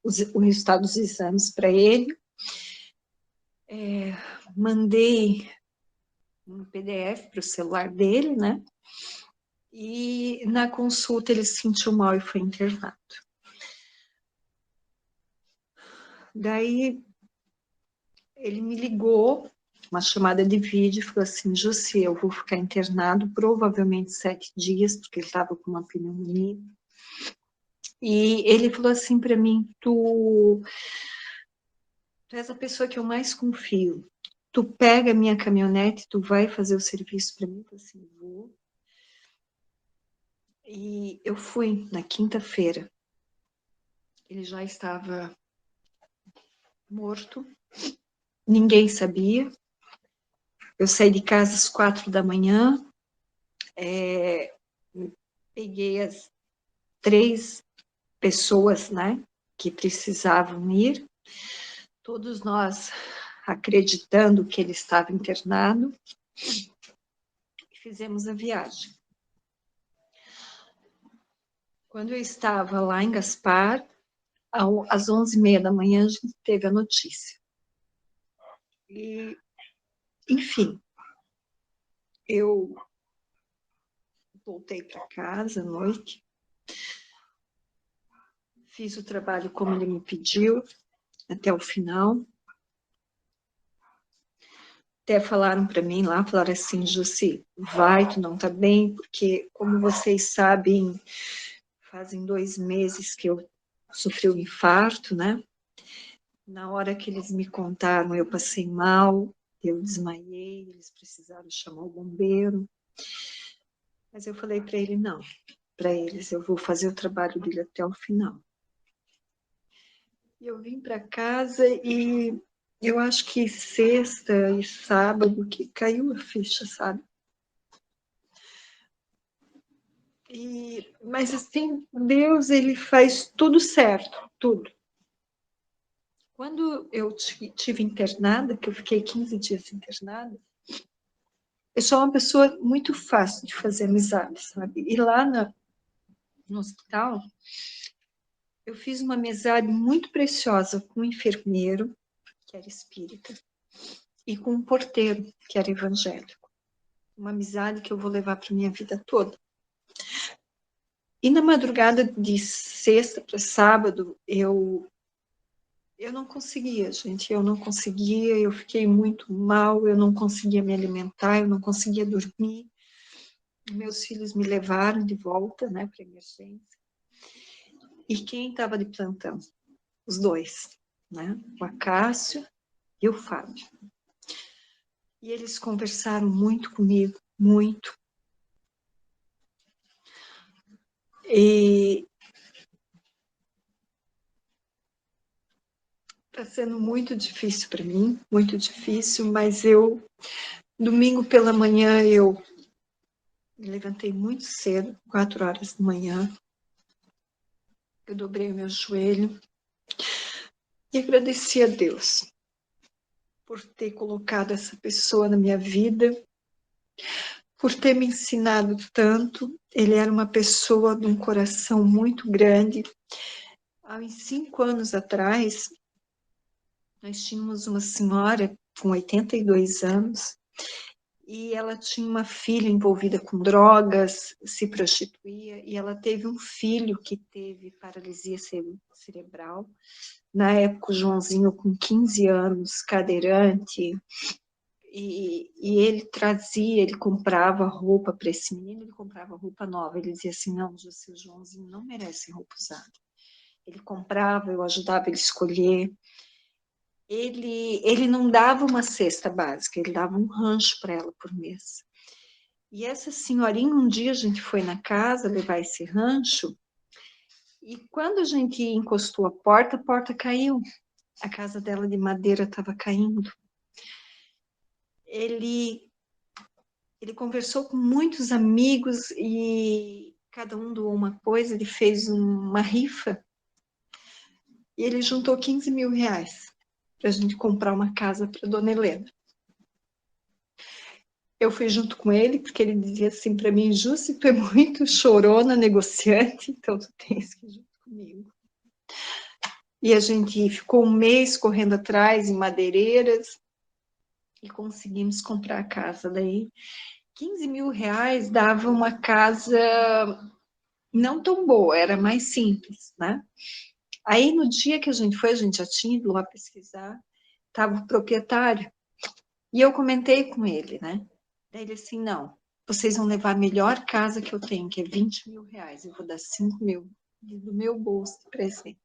o resultado dos exames para ele, mandei um PDF para o celular dele, né? E na consulta ele se sentiu mal e foi internado. Daí ele me ligou, uma chamada de vídeo, e falou assim, Josi, eu vou ficar internado provavelmente 7 dias, porque ele estava com uma pneumonia. E ele falou assim para mim, tu és a pessoa que eu mais confio. Tu pega a minha caminhonete, tu vai fazer o serviço para mim? Eu falei assim, vou. E eu fui na quinta-feira. Ele já estava morto. Ninguém sabia. Eu saí de casa às 4 da manhã. Peguei as 3 pessoas, né, que precisavam ir. Todos nós acreditando que ele estava internado. Fizemos a viagem. Quando eu estava lá em Gaspar, às 11h30 da manhã, a gente teve a notícia. E, enfim, eu voltei para casa à noite, fiz o trabalho como ele me pediu, até o final. Até falaram para mim lá, falaram assim, Josi, vai, tu não tá bem, porque, como vocês sabem, fazem 2 meses que eu sofri um infarto, né? Na hora que eles me contaram, eu passei mal, eu desmaiei, eles precisaram chamar o bombeiro. Mas eu falei para ele, não, para eles, eu vou fazer o trabalho dele até o final. Eu vim para casa e eu acho que sexta e sábado que caiu a ficha, sabe? Mas assim, Deus, ele faz tudo certo, tudo. Quando eu tive internada, que eu fiquei 15 dias internada, eu sou uma pessoa muito fácil de fazer amizade, sabe? E lá no hospital, eu fiz uma amizade muito preciosa com um enfermeiro, que era espírita, e com um porteiro, que era evangélico. Uma amizade que eu vou levar para minha vida toda. E na madrugada de sexta para sábado, eu não conseguia, gente, eu não conseguia, eu fiquei muito mal, eu não conseguia me alimentar, eu não conseguia dormir. Meus filhos me levaram de volta, né, para emergência. E quem estava de plantão? Os dois, né, o Acácio e o Fábio. E eles conversaram muito comigo, muito. E está sendo muito difícil para mim, muito difícil, mas domingo pela manhã, eu me levantei muito cedo, 4 horas da manhã, eu dobrei o meu joelho e agradeci a Deus por ter colocado essa pessoa na minha vida, por ter me ensinado tanto. Ele era uma pessoa de um coração muito grande. Há uns 5 anos atrás, nós tínhamos uma senhora com 82 anos e ela tinha uma filha envolvida com drogas, se prostituía, e ela teve um filho que teve paralisia cerebral. Na época, o Joãozinho, com 15 anos, cadeirante, e ele comprava roupa para esse menino, ele comprava roupa nova. Ele dizia assim, não, José, o Joãozinho não merece roupa usada. Ele comprava, eu ajudava ele a escolher. Ele não dava uma cesta básica, ele dava um rancho para ela por mês. E essa senhorinha, um dia a gente foi na casa levar esse rancho, e quando a gente encostou a porta caiu. A casa dela de madeira estava caindo. Ele conversou com muitos amigos e cada um doou uma coisa, ele fez uma rifa e ele juntou 15 mil reais para a gente comprar uma casa para Dona Helena. Eu fui junto com ele, porque ele dizia assim para mim, Jússi, tu é muito chorona, negociante, então tu tens que ir junto comigo. E a gente ficou um mês correndo atrás em madeireiras e conseguimos comprar a casa. Daí 15 mil reais dava uma casa não tão boa, era mais simples, né? Aí, no dia que a gente foi, a gente já tinha ido lá pesquisar, estava o proprietário, e eu comentei com ele, né? Daí ele assim, não, vocês vão levar a melhor casa que eu tenho, que é 20 mil reais, eu vou dar 5 mil do meu bolso de presente.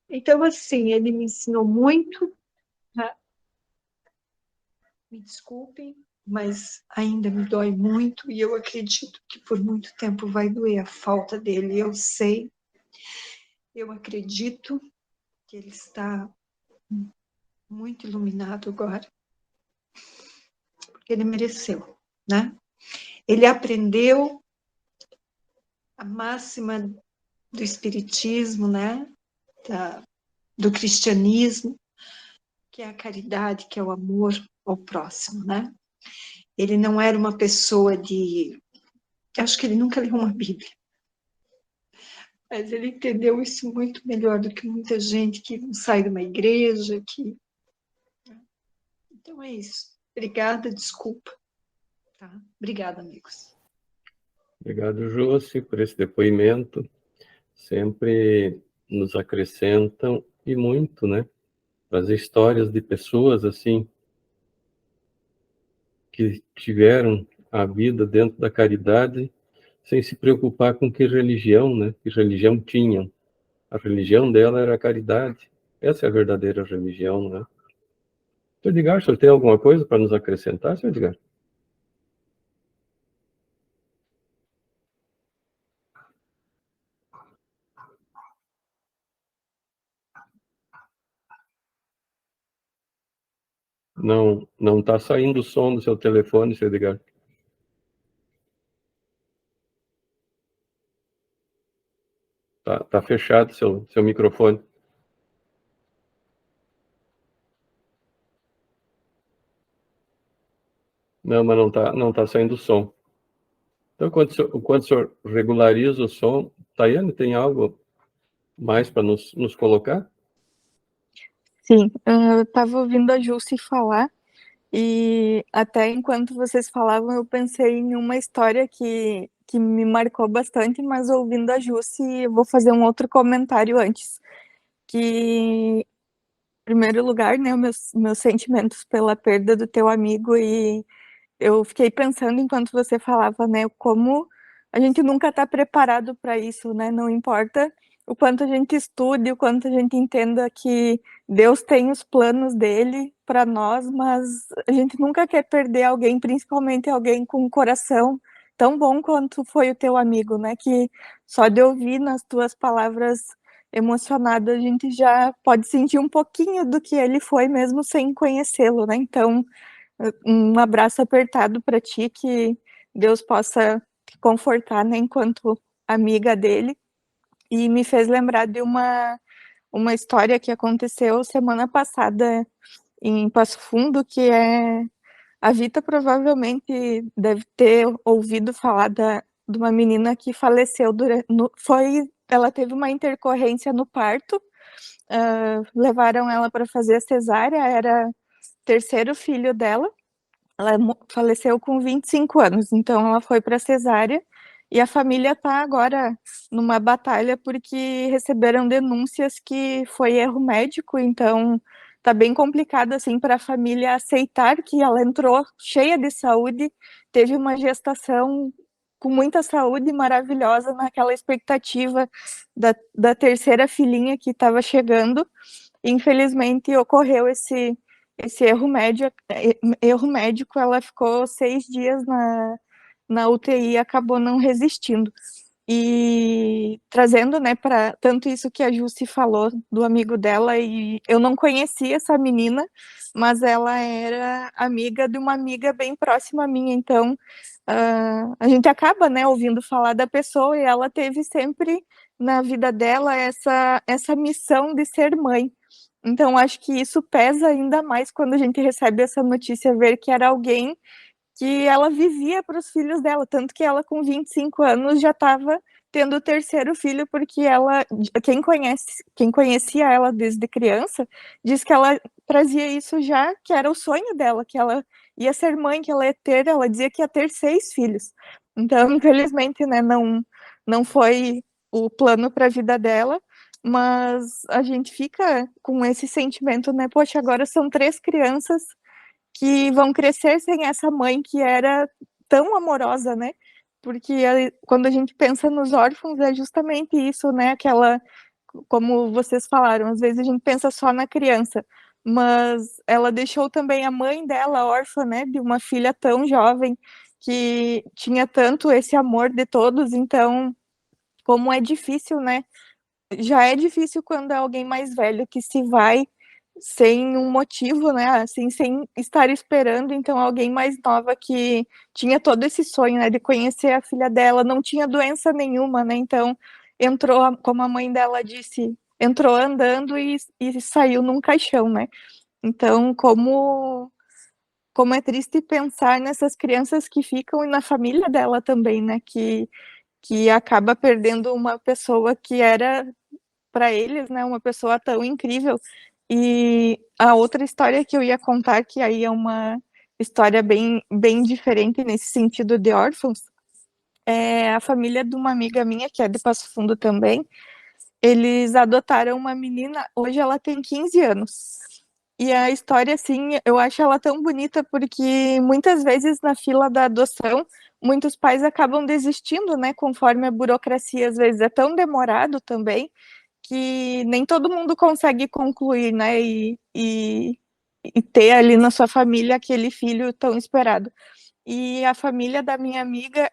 Então, assim, ele me ensinou muito, né? Me desculpem, mas ainda me dói muito e eu acredito que por muito tempo vai doer a falta dele. Eu sei, eu acredito que ele está muito iluminado agora, porque ele mereceu, né? Ele aprendeu a máxima do espiritismo, né? Do cristianismo, que é a caridade, que é o amor ao próximo, né? Ele não era uma pessoa acho que ele nunca leu uma Bíblia. Mas ele entendeu isso muito melhor do que muita gente que não sai de uma igreja. Então é isso. Obrigada, desculpa. Tá? Obrigada, amigos. Obrigado, Jossi, por esse depoimento. Sempre nos acrescentam e muito, né? Trazer histórias de pessoas assim que tiveram a vida dentro da caridade sem se preocupar com que religião, né? Que religião tinham. A religião dela era a caridade. Essa é a verdadeira religião, não é? Seu Edgar, o senhor tem alguma coisa para nos acrescentar, senhor Edgar? Não está saindo o som do seu telefone, senhor Edgar. Tá fechado seu microfone. Não, mas não tá saindo o som. Então, enquanto o senhor regulariza o som, Tayane, tem algo mais para nos colocar? Sim, eu estava ouvindo a Jussi falar, e até enquanto vocês falavam, eu pensei em uma história que me marcou bastante, mas ouvindo a Jussi, eu vou fazer um outro comentário antes. Que, em primeiro lugar, né, meus sentimentos pela perda do teu amigo, e eu fiquei pensando enquanto você falava, né, como a gente nunca está preparado para isso, né? Não importa o quanto a gente estude, o quanto a gente entenda que Deus tem os planos dele para nós, mas a gente nunca quer perder alguém, principalmente alguém com um coração tão bom quanto foi o teu amigo, né? Que só de ouvir nas tuas palavras emocionada, a gente já pode sentir um pouquinho do que ele foi, mesmo sem conhecê-lo, né? Então, um abraço apertado para ti, que Deus possa te confortar, né, enquanto amiga dele. E me fez lembrar de uma história que aconteceu semana passada em Passo Fundo, que é... A Vita provavelmente deve ter ouvido falar de uma menina que faleceu ela teve uma intercorrência no parto, levaram ela para fazer a cesárea, era o terceiro filho dela. Ela faleceu com 25 anos, então ela foi para cesárea, e a família está agora numa batalha porque receberam denúncias que foi erro médico, então tá bem complicado assim para a família aceitar que ela entrou cheia de saúde, teve uma gestação com muita saúde, maravilhosa, naquela expectativa da terceira filhinha que estava chegando. Infelizmente ocorreu esse erro médico, ela ficou 6 dias na UTI e acabou não resistindo. E trazendo, né, para tanto isso que a Jussi falou do amigo dela, e eu não conhecia essa menina, mas ela era amiga de uma amiga bem próxima a minha, então a gente acaba, né, ouvindo falar da pessoa, e ela teve sempre na vida dela essa missão de ser mãe. Então, acho que isso pesa ainda mais quando a gente recebe essa notícia, ver que era alguém que ela vivia para os filhos dela, tanto que ela, com 25 anos, já estava tendo o terceiro filho, porque quem conhecia ela desde criança, diz que ela trazia isso já, que era o sonho dela, que ela ia ser mãe, que ela dizia que ia ter 6 filhos. Então, infelizmente, né, não foi o plano para a vida dela, mas a gente fica com esse sentimento, né, poxa, agora são 3 crianças que vão crescer sem essa mãe que era tão amorosa, né? Porque quando a gente pensa nos órfãos é justamente isso, né? Como vocês falaram, às vezes a gente pensa só na criança, mas ela deixou também a mãe dela órfã, né? De uma filha tão jovem que tinha tanto esse amor de todos, então como é difícil, né? Já é difícil quando é alguém mais velho que se vai sem um motivo, né? Assim, sem estar esperando. Então, alguém mais nova que tinha todo esse sonho, né, de conhecer a filha dela, não tinha doença nenhuma, né? Então, entrou, como a mãe dela disse, entrou andando e saiu num caixão, né? Então, como é triste pensar nessas crianças que ficam e na família dela também, né? Que acaba perdendo uma pessoa que era para eles, né, uma pessoa tão incrível. E a outra história que eu ia contar, que aí é uma história bem diferente nesse sentido de órfãos, é a família de uma amiga minha, que é de Passo Fundo também. Eles adotaram uma menina, hoje ela tem 15 anos. E a história, assim, eu acho ela tão bonita, porque muitas vezes na fila da adoção, muitos pais acabam desistindo, né, conforme a burocracia às vezes é tão demorado também, que nem todo mundo consegue concluir, né? E ter ali na sua família aquele filho tão esperado. E a família da minha amiga,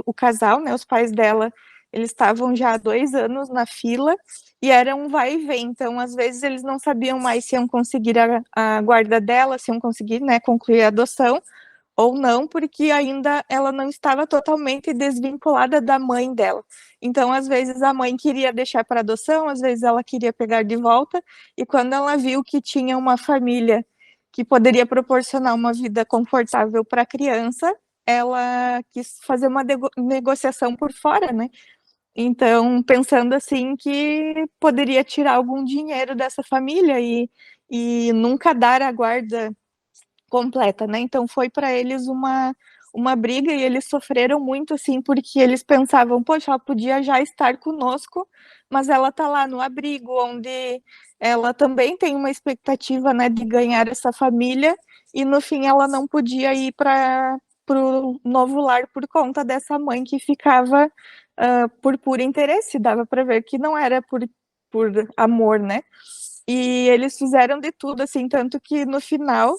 o casal, né, os pais dela, eles estavam já há 2 anos na fila e era um vai e vem. Então, às vezes, eles não sabiam mais se iam conseguir a guarda dela, se iam conseguir, né, concluir a adoção ou não, porque ainda ela não estava totalmente desvinculada da mãe dela. Então, às vezes, a mãe queria deixar para adoção, às vezes ela queria pegar de volta, e quando ela viu que tinha uma família que poderia proporcionar uma vida confortável para a criança, ela quis fazer uma negociação por fora, né? Então, pensando assim que poderia tirar algum dinheiro dessa família e nunca dar a guarda completa, né? Então foi para eles uma briga e eles sofreram muito, assim, porque eles pensavam, poxa, ela podia já estar conosco, mas ela tá lá no abrigo, onde ela também tem uma expectativa, né, de ganhar essa família, e no fim ela não podia ir para o novo lar por conta dessa mãe que ficava por puro interesse, dava para ver que não era por amor, né? E eles fizeram de tudo, assim, tanto que no final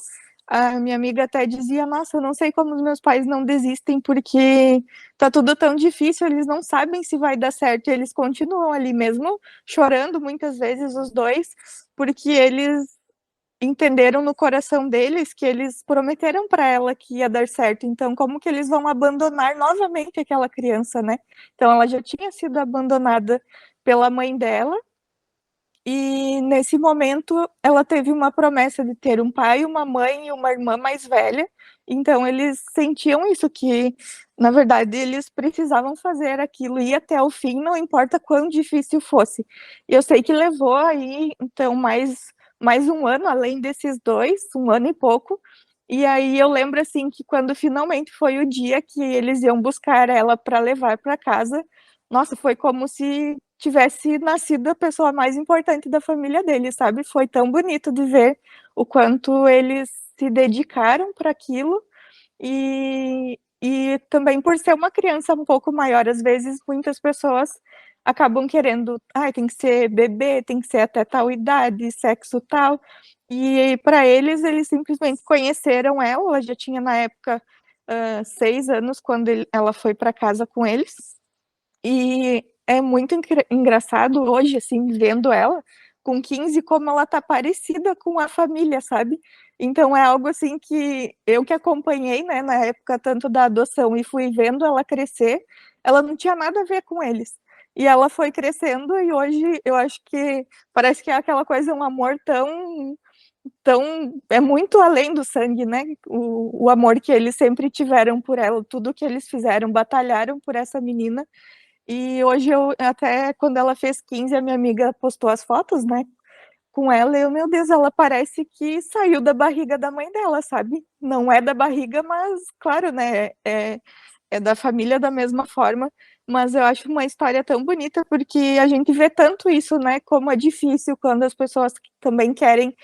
a minha amiga até dizia, nossa, eu não sei como os meus pais não desistem, porque tá tudo tão difícil, eles não sabem se vai dar certo, e eles continuam ali mesmo, chorando muitas vezes os dois, porque eles entenderam no coração deles que eles prometeram para ela que ia dar certo, então como que eles vão abandonar novamente aquela criança, né? Então ela já tinha sido abandonada pela mãe dela, e nesse momento ela teve uma promessa de ter um pai, uma mãe e uma irmã mais velha. Então eles sentiam isso, que na verdade eles precisavam fazer aquilo, ir até o fim, não importa quão difícil fosse. E eu sei que levou aí então mais um ano, além desses dois, um ano e pouco. E aí eu lembro assim que quando finalmente foi o dia que eles iam buscar ela para levar para casa, nossa, foi como se tivesse nascido a pessoa mais importante da família dele, sabe? Foi tão bonito de ver o quanto eles se dedicaram para aquilo e também por ser uma criança um pouco maior, às vezes muitas pessoas acabam querendo, tem que ser bebê, tem que ser até tal idade, sexo tal, e para eles simplesmente conheceram ela já tinha na época 6 anos quando ela foi para casa com eles, e é muito engraçado hoje, assim, vendo ela com 15, como ela tá parecida com a família, sabe? Então é algo assim que eu que acompanhei, né, na época tanto da adoção e fui vendo ela crescer, ela não tinha nada a ver com eles. E ela foi crescendo e hoje eu acho que parece que é aquela coisa, um amor tão é muito além do sangue, né? O amor que eles sempre tiveram por ela, tudo que eles fizeram, batalharam por essa menina. E hoje eu até quando ela fez 15, a minha amiga postou as fotos, né, com ela, e eu, meu Deus, ela parece que saiu da barriga da mãe dela, sabe? Não é da barriga, mas claro, né, é da família da mesma forma, mas eu acho uma história tão bonita porque a gente vê tanto isso, né, como é difícil quando as pessoas também querem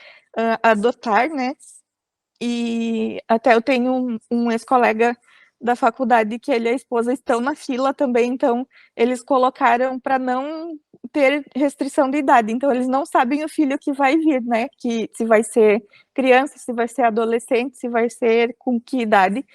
adotar, né? E até eu tenho um ex-colega da faculdade que ele e a esposa estão na fila também, então eles colocaram para não ter restrição de idade, então eles não sabem o filho que vai vir, né, que se vai ser criança, se vai ser adolescente, se vai ser com que idade,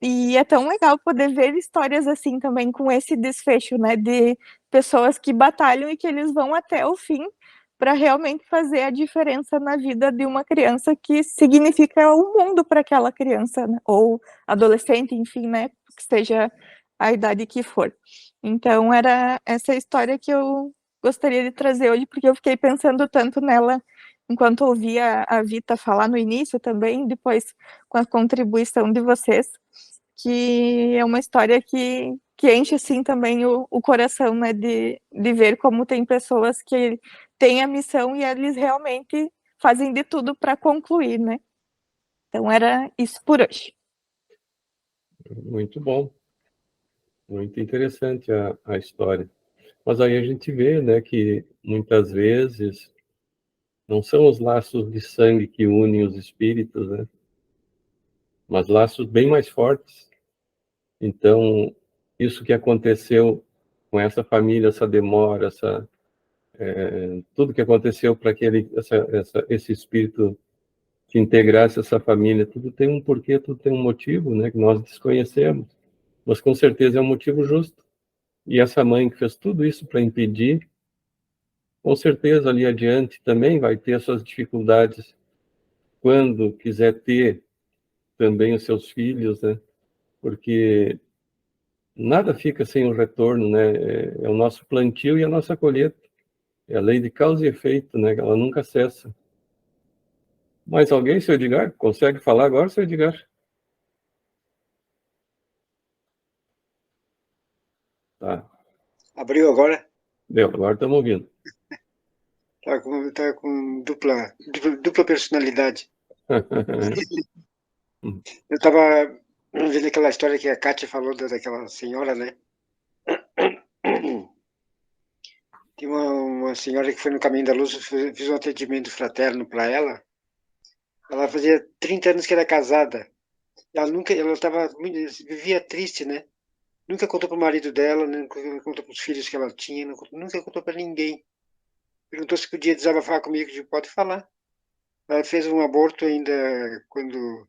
e é tão legal poder ver histórias assim também com esse desfecho, né, de pessoas que batalham e que eles vão até o fim para realmente fazer a diferença na vida de uma criança que significa o mundo para aquela criança, né? Ou adolescente, enfim, né, que seja a idade que for. Então era essa história que eu gostaria de trazer hoje, porque eu fiquei pensando tanto nela enquanto ouvia a Vita falar no início também, depois com a contribuição de vocês, que é uma história que enche assim também o coração, né, de ver como tem pessoas que têm a missão e eles realmente fazem de tudo para concluir, né? Então era isso por hoje. Muito bom, muito interessante a história. Mas aí a gente vê, né, que muitas vezes não são os laços de sangue que unem os espíritos, né? Mas laços bem mais fortes. Então, isso que aconteceu com essa família, essa demora, tudo que aconteceu para que esse espírito que integrasse essa família, tudo tem um porquê, tudo tem um motivo, né, que nós desconhecemos, mas com certeza é um motivo justo. E essa mãe que fez tudo isso para impedir, com certeza ali adiante também vai ter as suas dificuldades quando quiser ter também os seus filhos, né? Porque nada fica sem o retorno, né? É o nosso plantio e a nossa colheita. É a lei de causa e efeito, né? Ela nunca cessa. Mais alguém, seu Edgar? Consegue falar agora, seu Edgar? Tá. Abriu agora? Deu, agora estamos ouvindo. Tá com dupla personalidade. Eu estava vendo aquela história que a Kátia falou daquela senhora, né? Tem uma senhora que foi no Caminho da Luz, fiz um atendimento fraterno para ela. Ela fazia 30 anos que era casada. Vivia triste, né? Nunca contou para o marido dela, nunca contou para os filhos que ela tinha, nunca contou para ninguém. Perguntou se podia desabafar comigo, eu disse, pode falar. Ela fez um aborto ainda quando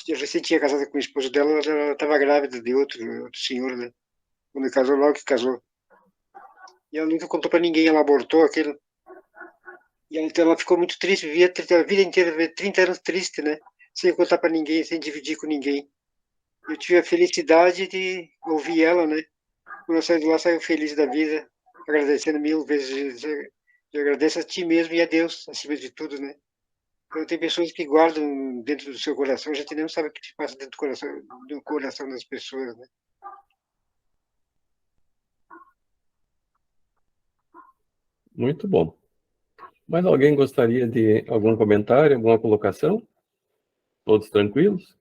eu recém tinha casado com o esposo dela, ela estava grávida de outro senhor, né? Quando casou, logo que casou. E ela nunca contou para ninguém, ela abortou aquilo. E então ela ficou muito triste, vivia a vida inteira, 30 anos triste, né? Sem contar para ninguém, sem dividir com ninguém. Eu tive a felicidade de ouvir ela, né? Quando eu saí de lá, saiu feliz da vida, agradecendo 1000 vezes. Eu agradeço a ti mesmo e a Deus, acima de tudo, né? Então, tem pessoas que guardam dentro do seu coração, a gente não sabe o que se passa dentro do coração das pessoas, né? Muito bom. Mais alguém gostaria de algum comentário, alguma colocação? Todos tranquilos?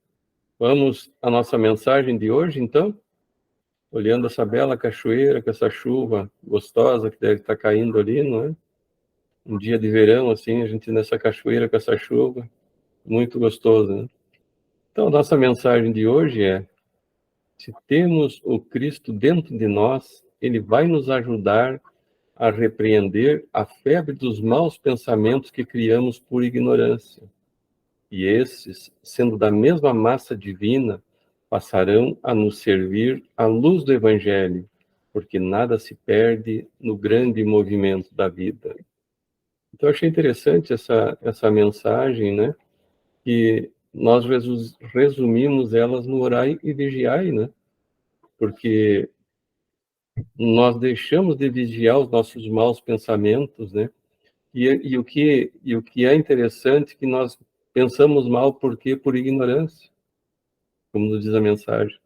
Vamos à nossa mensagem de hoje, então? Olhando essa bela cachoeira, com essa chuva gostosa que deve estar caindo ali, não é? Um dia de verão, assim, a gente nessa cachoeira com essa chuva, muito gostoso, né? Então, a nossa mensagem de hoje é: se temos o Cristo dentro de nós, ele vai nos ajudar a repreender a febre dos maus pensamentos que criamos por ignorância. E esses, sendo da mesma massa divina, passarão a nos servir à luz do Evangelho, porque nada se perde no grande movimento da vida. Então, eu achei interessante essa mensagem, né? Que nós resumimos elas no orai e vigiai, né? Porque nós deixamos de vigiar os nossos maus pensamentos, né? E o que é interessante é que nós pensamos mal porque por ignorância, como nos diz a mensagem.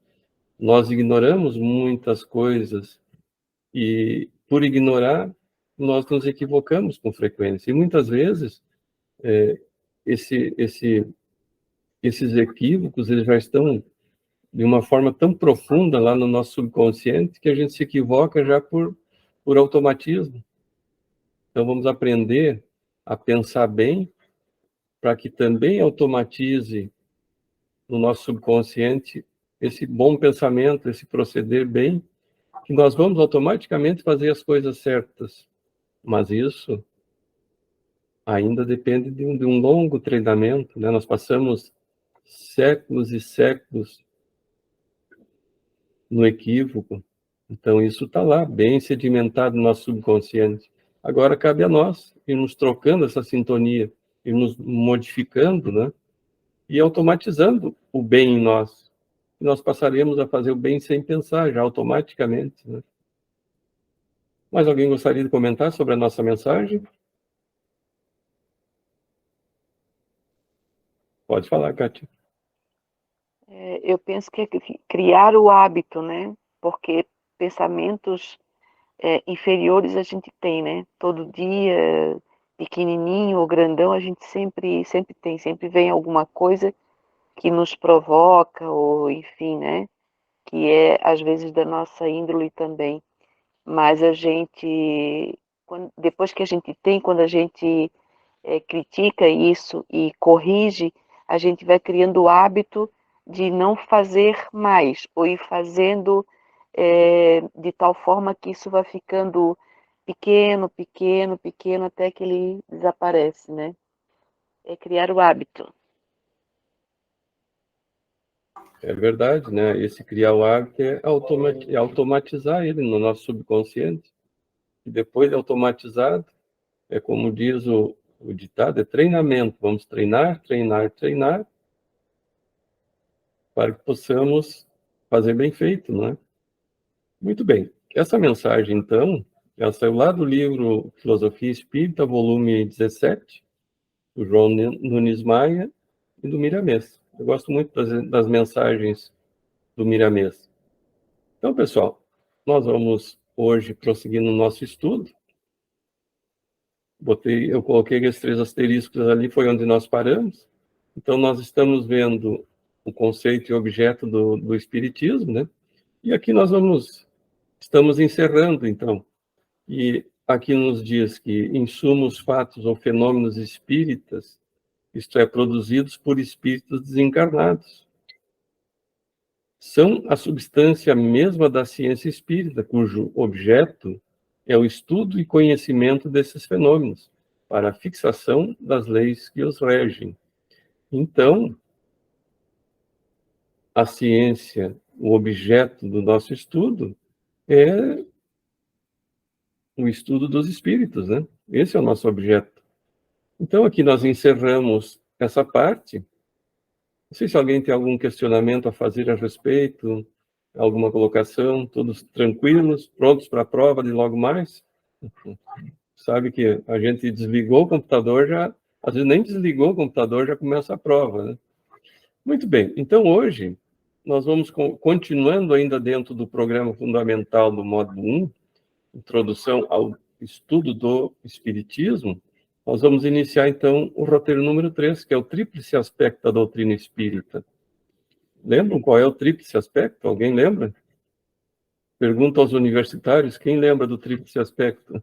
Nós ignoramos muitas coisas e por ignorar nós nos equivocamos com frequência. E muitas vezes esses equívocos eles já estão de uma forma tão profunda lá no nosso subconsciente que a gente se equivoca já por automatismo. Então vamos aprender a pensar bem para que também automatize no nosso subconsciente esse bom pensamento, esse proceder bem, que nós vamos automaticamente fazer as coisas certas. Mas isso ainda depende de um longo treinamento, né? Nós passamos séculos e séculos no equívoco. Então, isso está lá, bem sedimentado no nosso subconsciente. Agora, cabe a nós irmos trocando essa sintonia, irmos modificando, né? E automatizando o bem em nós. E nós passaremos a fazer o bem sem pensar, já automaticamente, né? Mais alguém gostaria de comentar sobre a nossa mensagem? Pode falar, Kátia. Eu penso que é criar o hábito, né? Porque pensamentos inferiores a gente tem, né? Todo dia, pequenininho ou grandão, a gente sempre tem, sempre vem alguma coisa que nos provoca, ou enfim, né? Que é, às vezes, da nossa índole também. Mas a gente, depois que a gente tem, quando a gente critica isso e corrige, a gente vai criando o hábito de não fazer mais, ou ir fazendo de tal forma que isso vai ficando pequeno, pequeno, pequeno, até que ele desaparece, né? É criar o hábito. É verdade, né? Esse criar o hábito é automatizar ele no nosso subconsciente. E depois de automatizado, é como diz o ditado, é treinamento. Vamos treinar, treinar, treinar, para que possamos fazer bem feito, não é? Muito bem. Essa mensagem, então, ela saiu lá do livro Filosofia Espírita, volume 17, do João Nunes Maia e do Miramês. Eu gosto muito das mensagens do Miramês. Então, pessoal, nós vamos hoje prosseguir no nosso estudo. Eu coloquei esses 3 asteriscos ali, foi onde nós paramos. Então, nós estamos vendo o conceito e objeto do Espiritismo, né? E aqui estamos encerrando, então. E aqui nos diz que insumos, fatos ou fenômenos espíritas, isto é, produzidos por espíritos desencarnados, são a substância mesma da ciência espírita, cujo objeto é o estudo e conhecimento desses fenômenos, para a fixação das leis que os regem. Então, a ciência, o objeto do nosso estudo, é o estudo dos espíritos, né? Esse é o nosso objeto. Então, aqui nós encerramos essa parte. Não sei se alguém tem algum questionamento a fazer a respeito, alguma colocação, todos tranquilos, prontos para a prova de logo mais? Sabe que a gente desligou o computador, às vezes nem desligou o computador, já começa a prova, né? Muito bem, então hoje nós vamos continuando ainda dentro do programa fundamental do módulo 1, Introdução ao Estudo do Espiritismo. Nós vamos iniciar, então, o roteiro número 3, que é o tríplice aspecto da doutrina espírita. Lembram qual é o tríplice aspecto? Alguém lembra? Pergunta aos universitários, quem lembra do tríplice aspecto?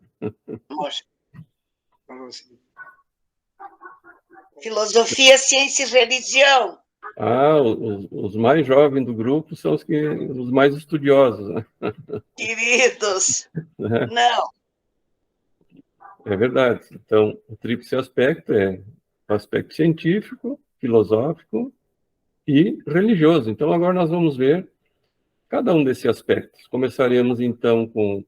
Filosofia, ciência e religião. Ah, os mais jovens do grupo são os mais estudiosos, né? Queridos, não. É verdade. Então, o tríplice aspecto é o aspecto científico, filosófico e religioso. Então, agora nós vamos ver cada um desses aspectos. Começaremos, então, com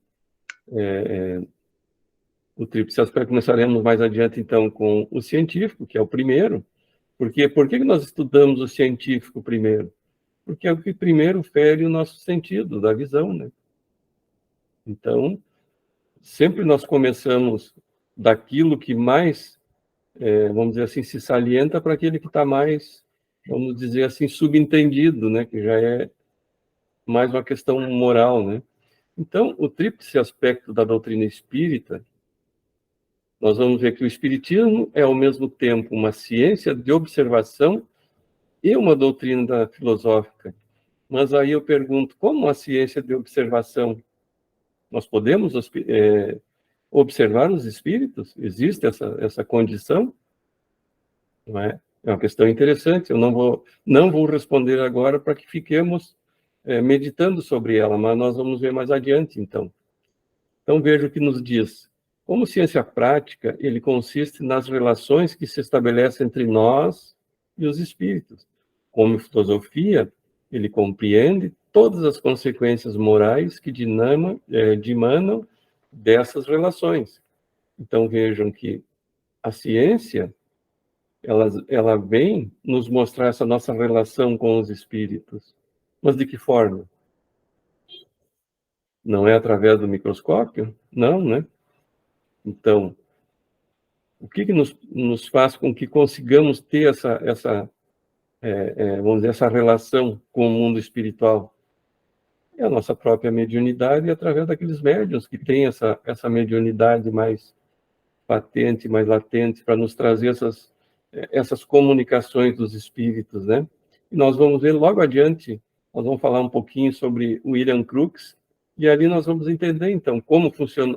o tríplice aspecto, começaremos mais adiante, então, com o científico, que é o primeiro. Porque por que nós estudamos o científico primeiro? Porque é o que primeiro fere o nosso sentido da visão, né? Então, sempre nós começamos daquilo que mais, vamos dizer assim, se salienta para aquele que está mais, vamos dizer assim, subentendido, né? Que já é mais uma questão moral, né? Então, o tríplice aspecto da doutrina espírita, nós vamos ver que o espiritismo é, ao mesmo tempo, uma ciência de observação e uma doutrina filosófica. Mas aí eu pergunto, como a ciência de observação? Nós podemos observar os espíritos? Existe essa condição? Não é? É uma questão interessante. Eu não vou responder agora para que fiquemos meditando sobre ela, mas nós vamos ver mais adiante, então. Então, veja o que nos diz. Como ciência prática, ele consiste nas relações que se estabelecem entre nós e os espíritos. Como filosofia, ele compreende todas as consequências morais que dimanam dessas relações. Então, vejam que a ciência, ela vem nos mostrar essa nossa relação com os espíritos. Mas de que forma? Não é através do microscópio? Não, né? Então, o que nos faz com que consigamos ter vamos dizer, essa relação com o mundo espiritual? É a nossa própria mediunidade e através daqueles médiuns que têm essa mediunidade mais patente, mais latente, para nos trazer essas comunicações dos espíritos, né? E nós vamos ver logo adiante, nós vamos falar um pouquinho sobre William Crookes, e ali nós vamos entender, então, como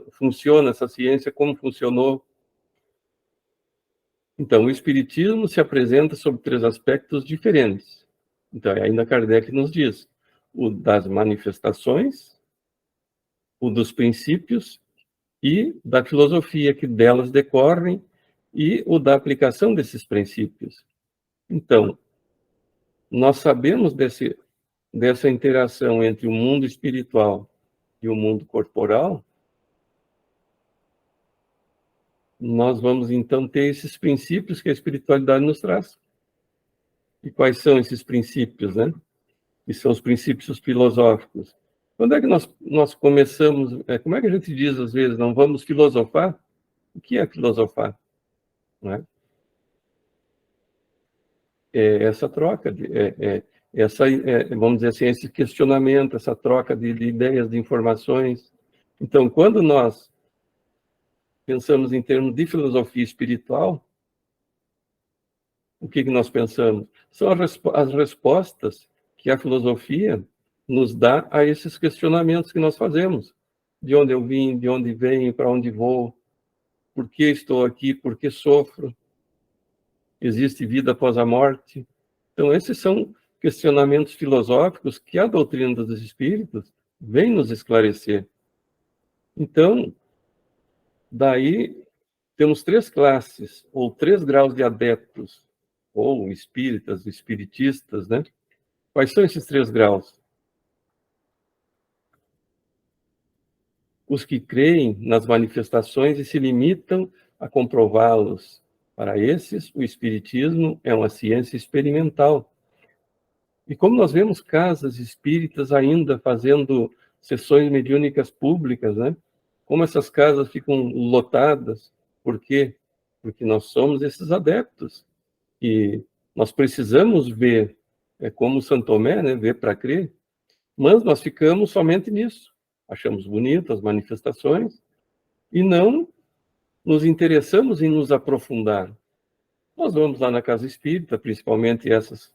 funciona essa ciência, como funcionou. Então, o espiritismo se apresenta sob 3 aspectos diferentes. Então, ainda Kardec nos diz, o das manifestações, o dos princípios e da filosofia que delas decorrem e o da aplicação desses princípios. Então, nós sabemos dessa interação entre o mundo espiritual e o mundo corporal. Nós vamos, então, ter esses princípios que a espiritualidade nos traz. E quais são esses princípios, né? Que são os princípios filosóficos. Quando é que nós começamos... como é que a gente diz, às vezes, não vamos filosofar? O que é filosofar? Não é? Essa troca, vamos dizer assim, esse questionamento, essa troca de ideias, de informações. Então, quando nós pensamos em termos de filosofia espiritual, o que nós pensamos? São as respostas que a filosofia nos dá a esses questionamentos que nós fazemos. De onde eu vim, de onde venho, para onde vou, por que estou aqui, por que sofro, existe vida após a morte. Então, esses são questionamentos filosóficos que a doutrina dos espíritos vem nos esclarecer. Então, daí temos 3 classes, ou 3 graus de adeptos, ou espíritas, espiritistas, né? Quais são esses 3 graus? Os que creem nas manifestações e se limitam a comprová-los. Para esses, o espiritismo é uma ciência experimental. E como nós vemos casas espíritas ainda fazendo sessões mediúnicas públicas, né? Como essas casas ficam lotadas. Por quê? Porque nós somos esses adeptos. E nós precisamos ver, como Santo Tomé, né? Ver para crer, mas nós ficamos somente nisso. Achamos bonitas as manifestações e não nos interessamos em nos aprofundar. Nós vamos lá na casa espírita, principalmente essas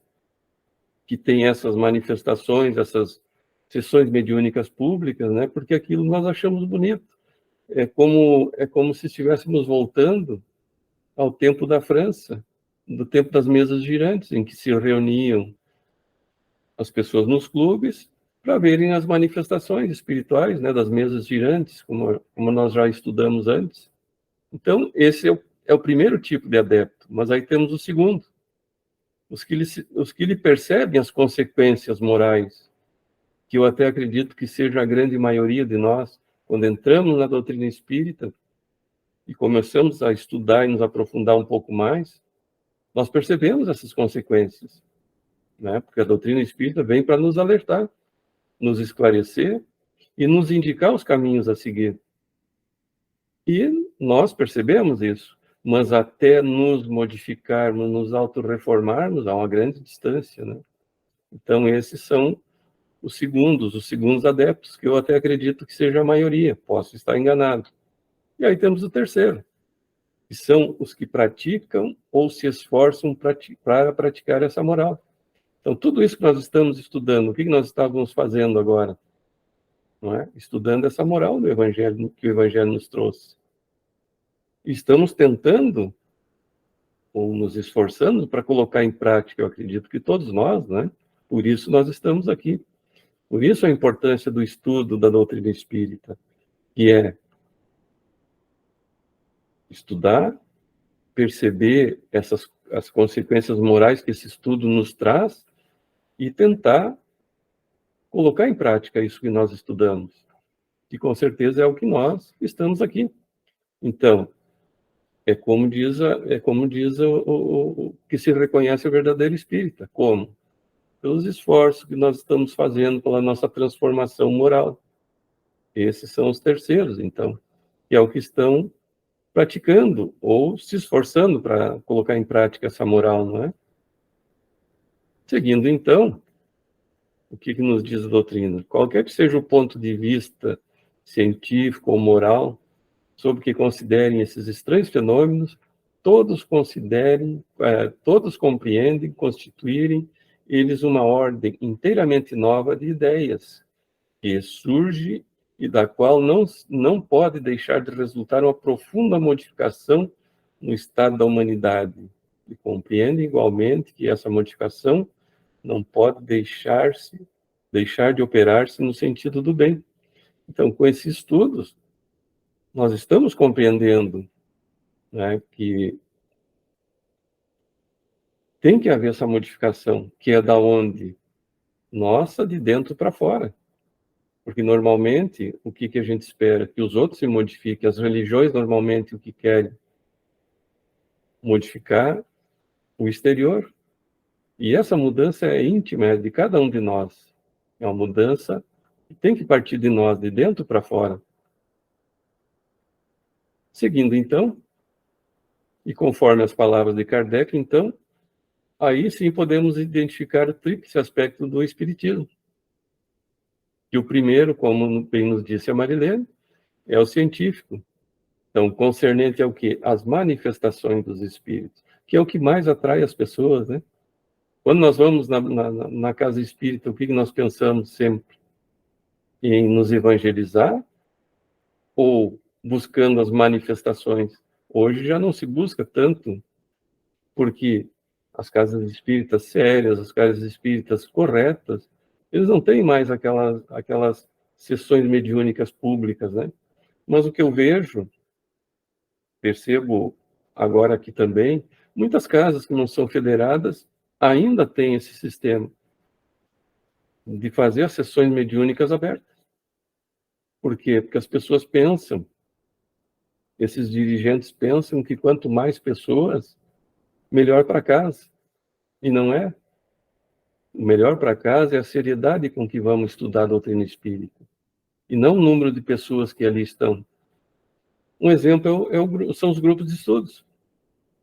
que têm essas manifestações, essas sessões mediúnicas públicas, né? Porque aquilo nós achamos bonito. É como se estivéssemos voltando ao tempo da França, do tempo das mesas girantes, em que se reuniam as pessoas nos clubes para verem as manifestações espirituais, né, das mesas girantes, como nós já estudamos antes. Então, esse é o primeiro tipo de adepto, mas aí temos o segundo. Os que lhe percebem as consequências morais, que eu até acredito que seja a grande maioria de nós, quando entramos na doutrina espírita e começamos a estudar e nos aprofundar um pouco mais, nós percebemos essas consequências, né? Porque a doutrina espírita vem para nos alertar, nos esclarecer e nos indicar os caminhos a seguir. E nós percebemos isso, mas até nos modificarmos, nos autorreformarmos, há uma grande distância, né? Então, esses são os segundos adeptos, que eu até acredito que seja a maioria, posso estar enganado. E aí temos o terceiro, que são os que praticam ou se esforçam para praticar essa moral. Então, tudo isso que nós estamos estudando, o que nós estávamos fazendo agora? Não é? Estudando essa moral do Evangelho, que o Evangelho nos trouxe. Estamos tentando, ou nos esforçando para colocar em prática, eu acredito que todos nós, né? Por isso nós estamos aqui. Por isso a importância do estudo da doutrina espírita, que é estudar, perceber as consequências morais que esse estudo nos traz e tentar colocar em prática isso que nós estudamos. E com certeza é o que nós estamos aqui. Então, é como diz o que se reconhece o verdadeiro espírita. Como? Pelos esforços que nós estamos fazendo pela nossa transformação moral. Esses são os terceiros, então, que é o que estão praticando ou se esforçando para colocar em prática essa moral, não é? Seguindo, então, o que nos diz a doutrina? Qualquer que seja o ponto de vista científico ou moral sobre que considerem esses estranhos fenômenos, todos compreendem constituírem eles uma ordem inteiramente nova de ideias, que surge e da qual não pode deixar de resultar uma profunda modificação no estado da humanidade. E compreendem igualmente que essa modificação não pode deixar de operar-se no sentido do bem. Então, com esses estudos, nós estamos compreendendo, né, que tem que haver essa modificação, que é da onde? Nossa, de dentro para fora. Porque normalmente, o que a gente espera? Que os outros se modifiquem. As religiões, normalmente, o que querem? Modificar o exterior. E essa mudança é íntima, é de cada um de nós. É uma mudança que tem que partir de nós, de dentro para fora. Seguindo, então, e conforme as palavras de Kardec, então, aí sim podemos identificar o tríplice aspecto do Espiritismo. E o primeiro, como bem nos disse a Marilene, é o científico. Então, concernente ao quê? As manifestações dos espíritos, que é o que mais atrai as pessoas, né? Quando nós vamos na casa espírita, o que nós pensamos sempre? Em nos evangelizar ou buscando as manifestações? Hoje já não se busca tanto, porque as casas espíritas sérias, as casas espíritas corretas, eles não têm mais aquelas sessões mediúnicas públicas, né? Mas o que eu vejo, percebo agora aqui também, muitas casas que não são federadas ainda têm esse sistema de fazer as sessões mediúnicas abertas. Por quê? Porque as pessoas pensam, esses dirigentes pensam que quanto mais pessoas, melhor para casa. E não é. O melhor para casa é a seriedade com que vamos estudar a doutrina espírita. E não o número de pessoas que ali estão. Um exemplo são os grupos de estudos.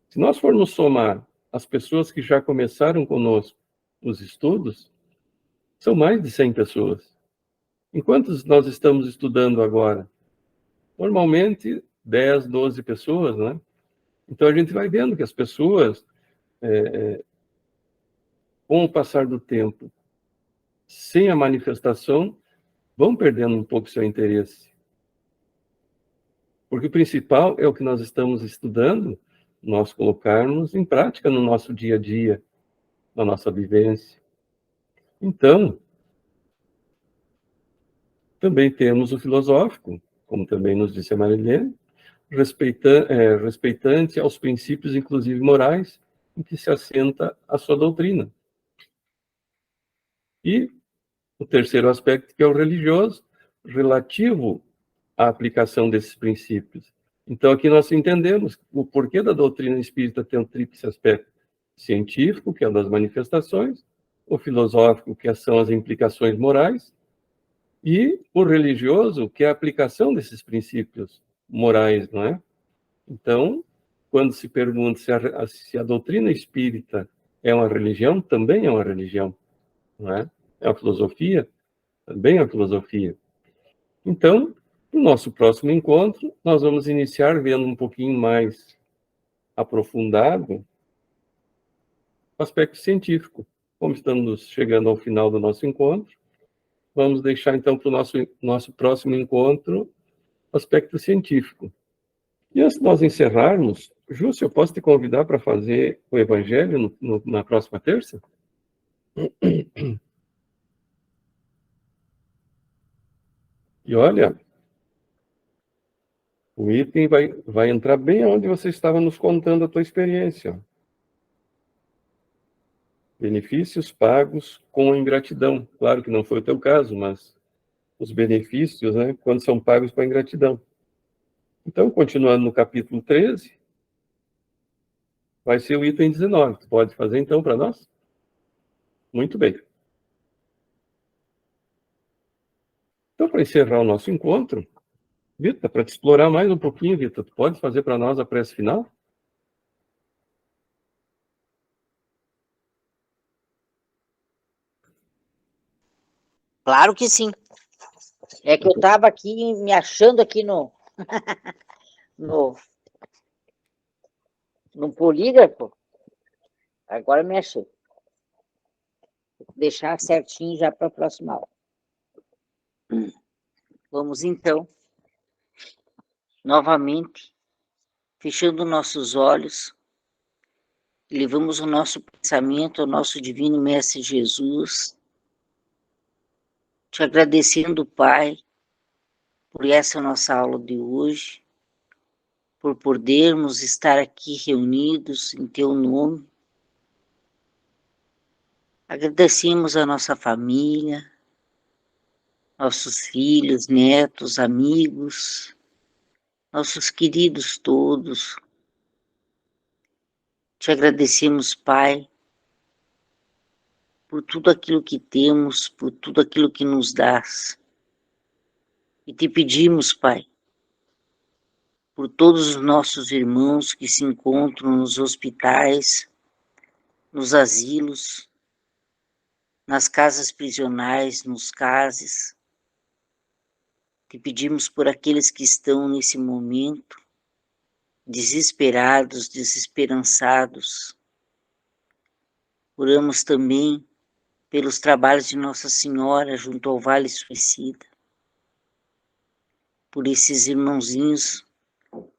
Se nós formos somar as pessoas que já começaram conosco os estudos, são mais de 100 pessoas. Em quantos nós estamos estudando agora? Normalmente, 10, 12 pessoas, né? Então, a gente vai vendo que as pessoas, com o passar do tempo, sem a manifestação, vão perdendo um pouco seu interesse. Porque o principal é o que nós estamos estudando, nós colocarmos em prática no nosso dia a dia, na nossa vivência. Então, também temos o filosófico, como também nos disse a Marilene, respeitante aos princípios, inclusive morais, em que se assenta a sua doutrina. E o terceiro aspecto, que é o religioso, relativo à aplicação desses princípios. Então, aqui nós entendemos o porquê da doutrina espírita ter um tríplice aspecto científico, que é o das manifestações, o filosófico, que são as implicações morais, e o religioso, que é a aplicação desses princípios morais, não é? Então, quando se pergunta se a doutrina espírita é uma religião, também é uma religião, não é? É uma filosofia, também é uma filosofia. Então, no nosso próximo encontro, nós vamos iniciar vendo um pouquinho mais aprofundado o aspecto científico. Como estamos chegando ao final do nosso encontro, vamos deixar então para o nosso próximo encontro o aspecto científico. E antes de nós encerrarmos, Júcio, eu posso te convidar para fazer o Evangelho na próxima terça? E olha, o item vai entrar bem onde você estava nos contando a tua experiência. Benefícios pagos com ingratidão. Claro que não foi o teu caso, mas os benefícios, né, quando são pagos com a ingratidão. Então, continuando no capítulo 13, vai ser o item 19. Tu pode fazer, então, para nós? Muito bem. Então, para encerrar o nosso encontro, Vitor, para te explorar mais um pouquinho, Vitor, tu pode fazer para nós a prece final? Claro que sim. É que eu estava aqui me achando aqui no polígrafo. Agora me achei. Vou deixar certinho já para a próxima aula. Vamos então, novamente, fechando nossos olhos, levamos o nosso pensamento ao nosso Divino Mestre Jesus, te agradecendo, Pai, por essa nossa aula de hoje, por podermos estar aqui reunidos em Teu nome. Agradecemos a nossa família, nossos filhos, netos, amigos, nossos queridos todos. Te agradecemos, Pai, por tudo aquilo que temos, por tudo aquilo que nos dás. E te pedimos, Pai, por todos os nossos irmãos que se encontram nos hospitais, nos asilos, nas casas prisionais, nos CASES. Te pedimos por aqueles que estão nesse momento desesperados, desesperançados. Oramos também pelos trabalhos de Nossa Senhora junto ao Vale Suicida, por esses irmãozinhos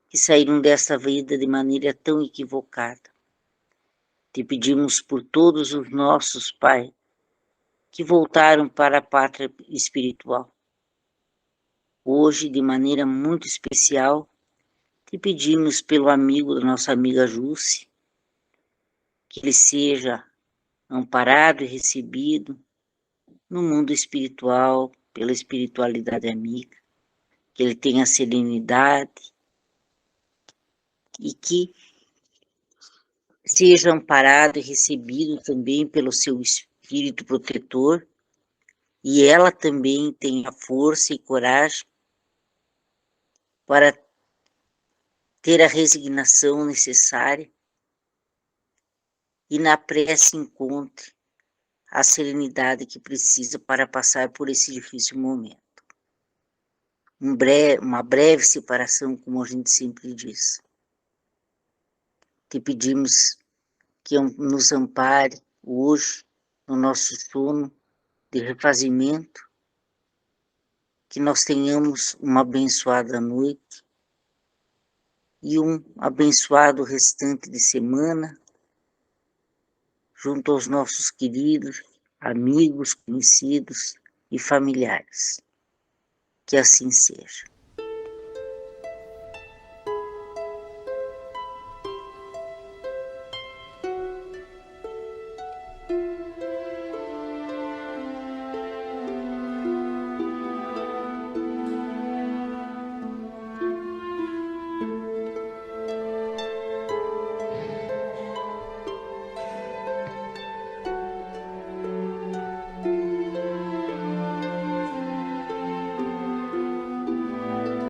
que saíram dessa vida de maneira tão equivocada. Te pedimos por todos os nossos, Pai, que voltaram para a pátria espiritual. Hoje, de maneira muito especial, te pedimos pelo amigo da nossa amiga Jússi, que ele seja amparado e recebido no mundo espiritual, pela espiritualidade amiga, que ele tenha serenidade e que seja amparado e recebido também pelo seu espírito protetor, e ela também tenha força e coragem para ter a resignação necessária e na prece encontre a serenidade que precisa para passar por esse difícil momento. Uma breve separação, como a gente sempre diz. Te pedimos que nos ampare hoje no nosso sono de refazimento, que nós tenhamos uma abençoada noite e um abençoado restante de semana, junto aos nossos queridos, amigos, conhecidos e familiares. Que assim seja.